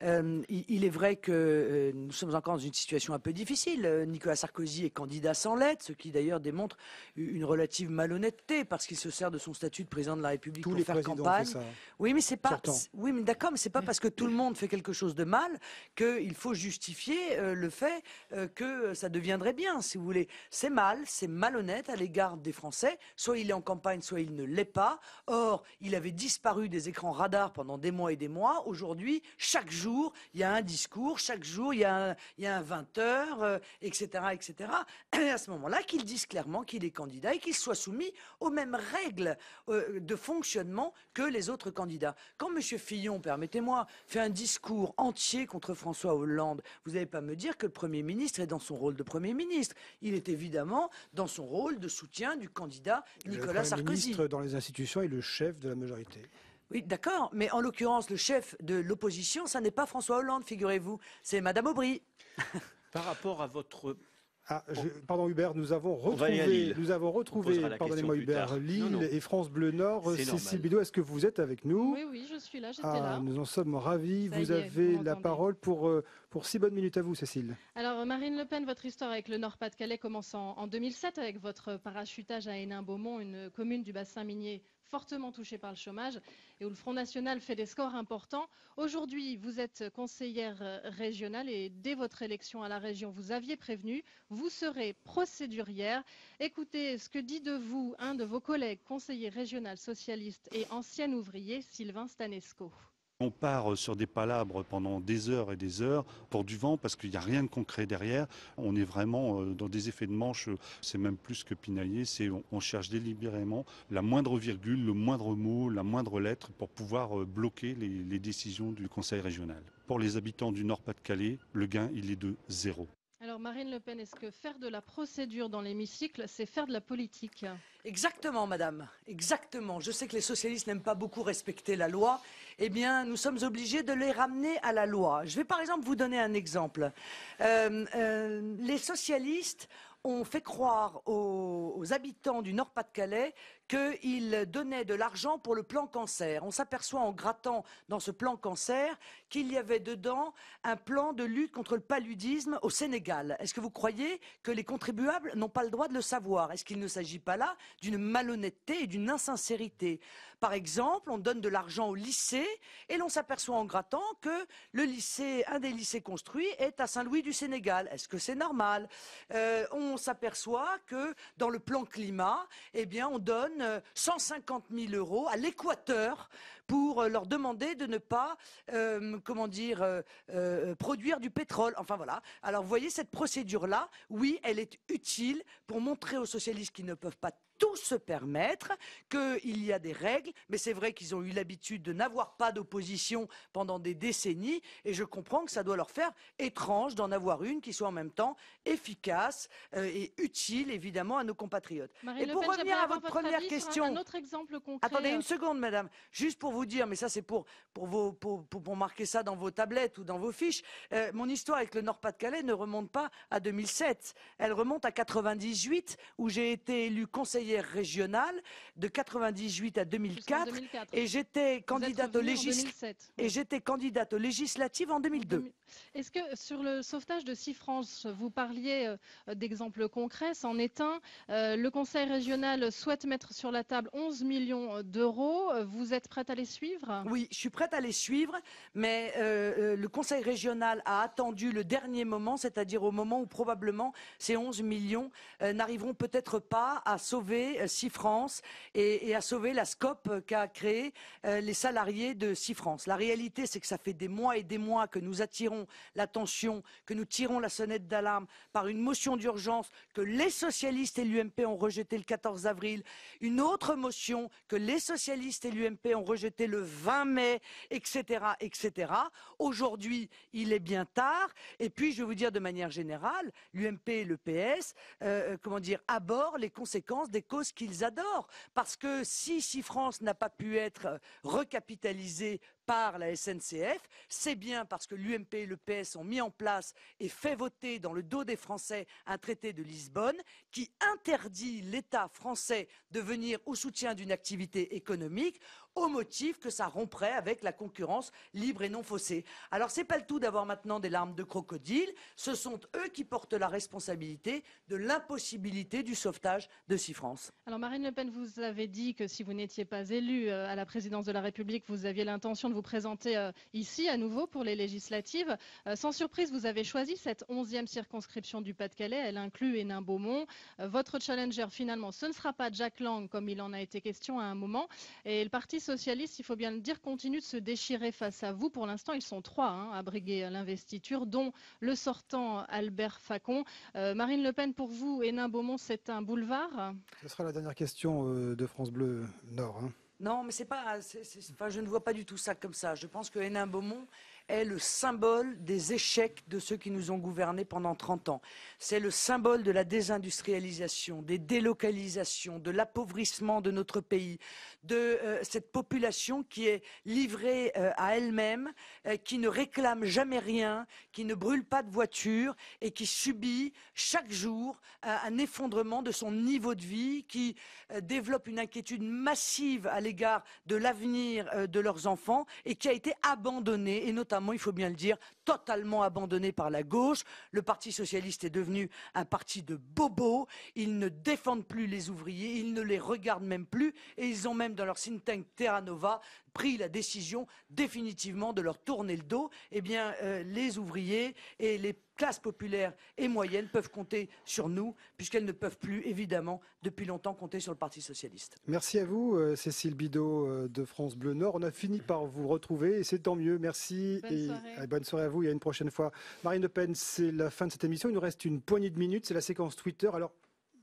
Il est vrai que nous sommes encore dans une situation un peu difficile. Nicolas Sarkozy est candidat sans lettre, ce qui d'ailleurs démontre une relative malhonnêteté, parce qu'il se sert de son statut de président de la République pour faire campagne. Ça. Oui, mais c'est pas. Oui, mais d'accord, mais c'est pas parce que tout le monde fait quelque chose de mal qu'il faut justifier le fait que ça deviendrait bien, si vous voulez. C'est mal, c'est malhonnête à l'égard des Français. Soit il est encore campagne, soit il ne l'est pas. Or, il avait disparu des écrans radars pendant des mois et des mois. Aujourd'hui, chaque jour, il y a un discours, chaque jour, il y a un 20h, etc., etc. Et à ce moment-là, qu'il dise clairement qu'il est candidat et qu'il soit soumis aux mêmes règles de fonctionnement que les autres candidats. Quand M. Fillon, permettez-moi, fait un discours entier contre François Hollande, vous n'allez pas me dire que le Premier ministre est dans son rôle de Premier ministre. Il est évidemment dans son rôle de soutien du candidat Nicolas Sarkozy. Le Premier ministre dans les institutions est le chef de la majorité. Oui, d'accord, mais en l'occurrence, le chef de l'opposition, ça n'est pas François Hollande, figurez-vous, c'est Madame Aubry. Par rapport à votre... Pardon Hubert, nous avons retrouvé, pardonnez-moi Hubert, Lille et France Bleu Nord. Cécile Bidot, est-ce que vous êtes avec nous? Oui, je suis là, j'étais là. Nous en sommes ravis. Vous avez la parole pour 6 bonnes minutes à vous, Cécile. Alors, Marine Le Pen, votre histoire avec le Nord-Pas-de-Calais commence en 2007 avec votre parachutage à Hénin-Beaumont, une commune du bassin minier fortement touchée par le chômage et où le Front National fait des scores importants. Aujourd'hui, vous êtes conseillère régionale et dès votre élection à la région, vous aviez prévenu, vous serez procédurière. Écoutez ce que dit de vous un de vos collègues conseiller régional socialiste et ancien ouvrier, Sylvain Stanesco. On part sur des palabres pendant des heures et des heures pour du vent parce qu'il n'y a rien de concret derrière. On est vraiment dans des effets de manche, c'est même plus que pinailler, on cherche délibérément la moindre virgule, le moindre mot, la moindre lettre pour pouvoir bloquer les décisions du Conseil régional. Pour les habitants du Nord-Pas-de-Calais, le gain il est de 0. Alors Marine Le Pen, est-ce que faire de la procédure dans l'hémicycle, c'est faire de la politique ? Exactement, madame. Exactement. Je sais que les socialistes n'aiment pas beaucoup respecter la loi. Eh bien, nous sommes obligés de les ramener à la loi. Je vais par exemple vous donner un exemple. Les socialistes ont fait croire aux habitants du Nord-Pas-de-Calais qu'ils donnaient de l'argent pour le plan cancer. On s'aperçoit en grattant dans ce plan cancer qu'il y avait dedans un plan de lutte contre le paludisme au Sénégal. Est-ce que vous croyez que les contribuables n'ont pas le droit de le savoir? Est-ce qu'il ne s'agit pas là d'une malhonnêteté et d'une insincérité? Par exemple, on donne de l'argent au lycée et l'on s'aperçoit en grattant que un des lycées construits est à Saint-Louis du Sénégal. Est-ce que c'est normal? On s'aperçoit que dans le plan climat, eh bien, on donne 150 000 € à l'Équateur pour leur demander de ne pas, produire du pétrole. Enfin voilà. Alors vous voyez cette procédure-là, oui, elle est utile pour montrer aux socialistes qu'ils ne peuvent pas tout se permettre, qu'il y a des règles, mais c'est vrai qu'ils ont eu l'habitude de n'avoir pas d'opposition pendant des décennies, et je comprends que ça doit leur faire étrange d'en avoir une qui soit en même temps efficace et utile, évidemment, à nos compatriotes. Marine et pour revenir à votre première question... Un autre exemple concret. Attendez une seconde, madame. Juste pour vous dire, mais ça c'est pour marquer ça dans vos tablettes ou dans vos fiches, mon histoire avec le Nord-Pas-de-Calais ne remonte pas à 2007. Elle remonte à 98, où j'ai été élue conseillère régionale de 98 à 2004 et j'étais candidate aux législatives en 2002. Est-ce que sur le sauvetage de SeaFrance, vous parliez d'exemples concrets, c'en est un. Le Conseil régional souhaite mettre sur la table 11 millions d'euros. Vous êtes prête à les suivre? Oui, je suis prête à les suivre, mais le Conseil régional a attendu le dernier moment, c'est-à-dire au moment où probablement ces 11 millions n'arriveront peut-être pas à sauver SeaFrance et à sauver la SCOP qu'a créée les salariés de SeaFrance. La réalité, c'est que ça fait des mois et des mois que nous attirons l'attention, que nous tirons la sonnette d'alarme par une motion d'urgence que les socialistes et l'UMP ont rejetée le 14 avril, une autre motion que les socialistes et l'UMP ont rejetée le 20 mai, etc., etc. Aujourd'hui, il est bien tard. Et puis, je vais vous dire de manière générale, l'UMP et le PS, abhorrent les conséquences des causes qu'ils adorent. Parce que si SeaFrance n'a pas pu être recapitalisée par la SNCF, c'est bien parce que l'UMP et le PS ont mis en place et fait voter dans le dos des Français un traité de Lisbonne qui interdit l'État français de venir au soutien d'une activité économique au motif que ça romprait avec la concurrence libre et non faussée. Alors c'est pas le tout d'avoir maintenant des larmes de crocodile, ce sont eux qui portent la responsabilité de l'impossibilité du sauvetage de SeaFrance. Alors Marine Le Pen, vous avez dit que si vous n'étiez pas élue à la présidence de la République, vous aviez l'intention de vous vous présenter ici à nouveau pour les législatives. Sans surprise, vous avez choisi cette 11e circonscription du Pas-de-Calais. Elle inclut Hénin-Beaumont. Votre challenger, finalement, ce ne sera pas Jack Lang, comme il en a été question à un moment. Et le Parti socialiste, il faut bien le dire, continue de se déchirer face à vous. Pour l'instant, ils sont 3 à briguer l'investiture, dont le sortant Albert Facon. Marine Le Pen, pour vous, Hénin-Beaumont, c'est un boulevard? Ce sera la dernière question de France Bleu Nord. Non, mais je ne vois pas du tout ça comme ça. Je pense que Hénin-Beaumont est le symbole des échecs de ceux qui nous ont gouvernés pendant 30 ans. C'est le symbole de la désindustrialisation, des délocalisations, de l'appauvrissement de notre pays, de cette population qui est livrée à elle-même, qui ne réclame jamais rien, qui ne brûle pas de voiture et qui subit chaque jour un effondrement de son niveau de vie, qui développe une inquiétude massive à l'égard de l'avenir de leurs enfants et qui a été abandonnée, et notamment, il faut bien le dire, totalement abandonné par la gauche. Le Parti socialiste est devenu un parti de bobos. Ils ne défendent plus les ouvriers, ils ne les regardent même plus, et ils ont même dans leur think tank Terra Nova pris la décision définitivement de leur tourner le dos. Eh bien, les ouvriers et les classes populaires et moyennes peuvent compter sur nous, puisqu'elles ne peuvent plus, évidemment, depuis longtemps, compter sur le Parti socialiste. Merci à vous, Cécile Bidot de France Bleu Nord. On a fini par vous retrouver et c'est tant mieux. Merci et bonne soirée à vous et à une prochaine fois. Marine Le Pen, c'est la fin de cette émission. Il nous reste une poignée de minutes. C'est la séquence Twitter. Alors,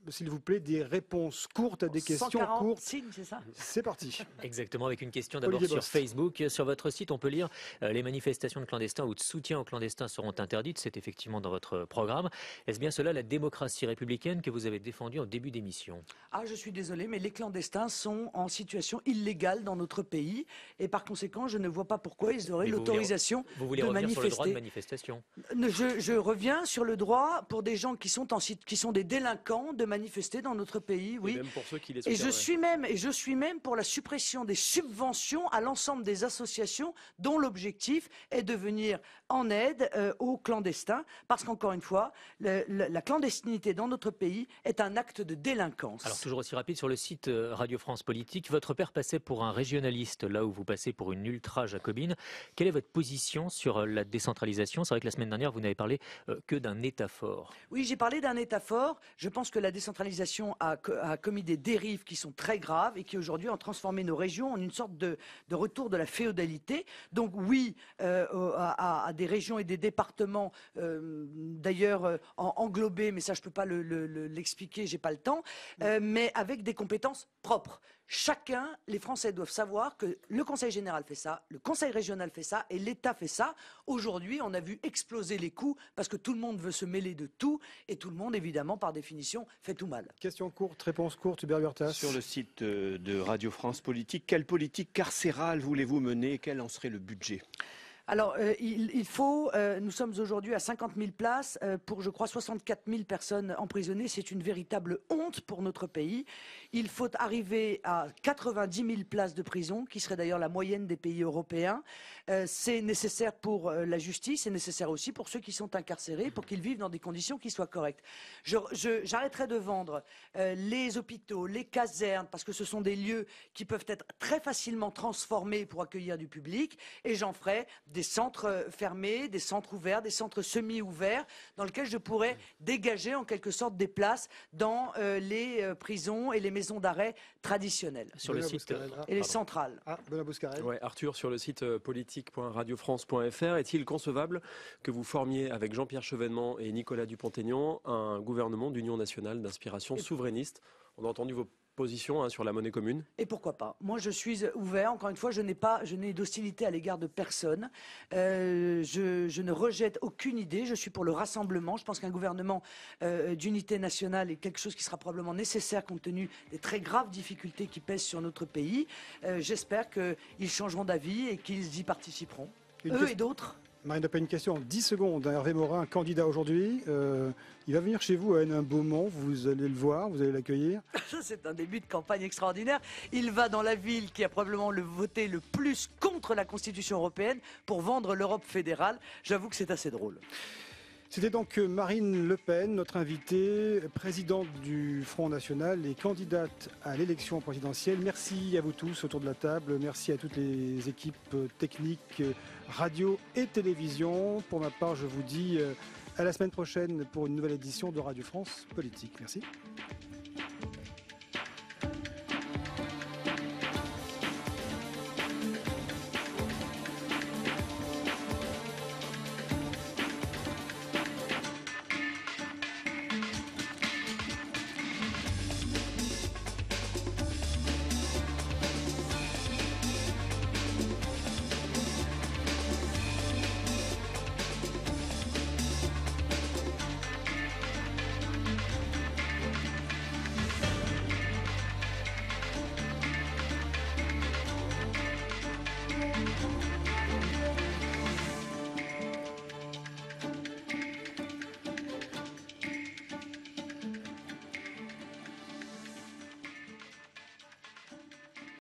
s'il vous plaît, des réponses courtes à des questions courtes. Signes, c'est ça ? C'est parti. Exactement, avec une question d'abord sur Facebook. Sur votre site, on peut lire les manifestations de clandestins ou de soutien aux clandestins seront interdites. C'est effectivement dans votre programme. Est-ce bien cela la démocratie républicaine que vous avez défendue en début d'émission ? Ah, je suis désolé, mais les clandestins sont en situation illégale dans notre pays. Et par conséquent, je ne vois pas pourquoi ils auraient l'autorisation de manifester. Vous voulez revenir sur le droit de manifestation ? Je reviens sur le droit pour des gens qui sont des délinquants de manifester dans notre pays, oui. Et même pour ceux qui les et je suis même pour la suppression des subventions à l'ensemble des associations dont l'objectif est de venir en aide aux clandestins, parce qu'encore une fois, la clandestinité dans notre pays est un acte de délinquance. Alors toujours aussi rapide, sur le site Radio France Politique, votre père passait pour un régionaliste, là où vous passez pour une ultra-jacobine. Quelle est votre position sur la décentralisation ? C'est vrai que la semaine dernière, vous n'avez parlé que d'un État fort. Oui, j'ai parlé d'un État fort. Je pense que la décentralisation a commis des dérives qui sont très graves et qui aujourd'hui ont transformé nos régions en une sorte de retour de la féodalité. Donc oui, à des régions et des départements, d'ailleurs englobés, mais ça je ne peux pas l'expliquer, j'ai pas le temps, mais avec des compétences propres. Chacun, les Français doivent savoir que le Conseil général fait ça, le Conseil régional fait ça et l'État fait ça. Aujourd'hui, on a vu exploser les coûts parce que tout le monde veut se mêler de tout et tout le monde, évidemment, par définition, fait tout mal. Question courte, réponse courte, Hubert Huertas. Sur le site de Radio France Politique, quelle politique carcérale voulez-vous mener et quel en serait le budget ? Alors, nous sommes aujourd'hui à 50 000 places pour, je crois, 64 000 personnes emprisonnées. C'est une véritable honte pour notre pays. Il faut arriver à 90 000 places de prison, qui serait d'ailleurs la moyenne des pays européens. C'est nécessaire pour la justice, c'est nécessaire aussi pour ceux qui sont incarcérés, pour qu'ils vivent dans des conditions qui soient correctes. J'arrêterai de vendre les hôpitaux, les casernes, parce que ce sont des lieux qui peuvent être très facilement transformés pour accueillir du public, et j'en ferai des centres fermés, des centres ouverts, des centres semi-ouverts, dans lesquels je pourrais dégager en quelque sorte des places dans les prisons et les maisons d'arrêt traditionnelles. Sur le site et les centrales. Benoît Bouscarel. Ouais, Arthur, sur le site politique.radiofrance.fr, est-il concevable que vous formiez avec Jean-Pierre Chevènement et Nicolas Dupont-Aignan un gouvernement d'union nationale d'inspiration souverainiste ? On a entendu vos positions sur la monnaie commune. Et pourquoi pas ? Moi, je suis ouvert. Encore une fois, je n'ai d'hostilité à l'égard de personne. Je ne rejette aucune idée. Je suis pour le rassemblement. Je pense qu'un gouvernement d'unité nationale est quelque chose qui sera probablement nécessaire compte tenu des très graves difficultés qui pèsent sur notre pays. J'espère qu'ils changeront d'avis et qu'ils y participeront. Eux et d'autres. Marine Le Pen, une question en 10 secondes. Hervé Morin, candidat aujourd'hui. Il va venir chez vous à Hénin-Beaumont. Vous allez le voir, vous allez l'accueillir. C'est un début de campagne extraordinaire. Il va dans la ville qui a probablement voté le plus contre la Constitution européenne pour vendre l'Europe fédérale. J'avoue que c'est assez drôle. C'était donc Marine Le Pen, notre invitée, présidente du Front National et candidate à l'élection présidentielle. Merci à vous tous autour de la table. Merci à toutes les équipes techniques, radio et télévision. Pour ma part, je vous dis à la semaine prochaine pour une nouvelle édition de Radio France Politique. Merci.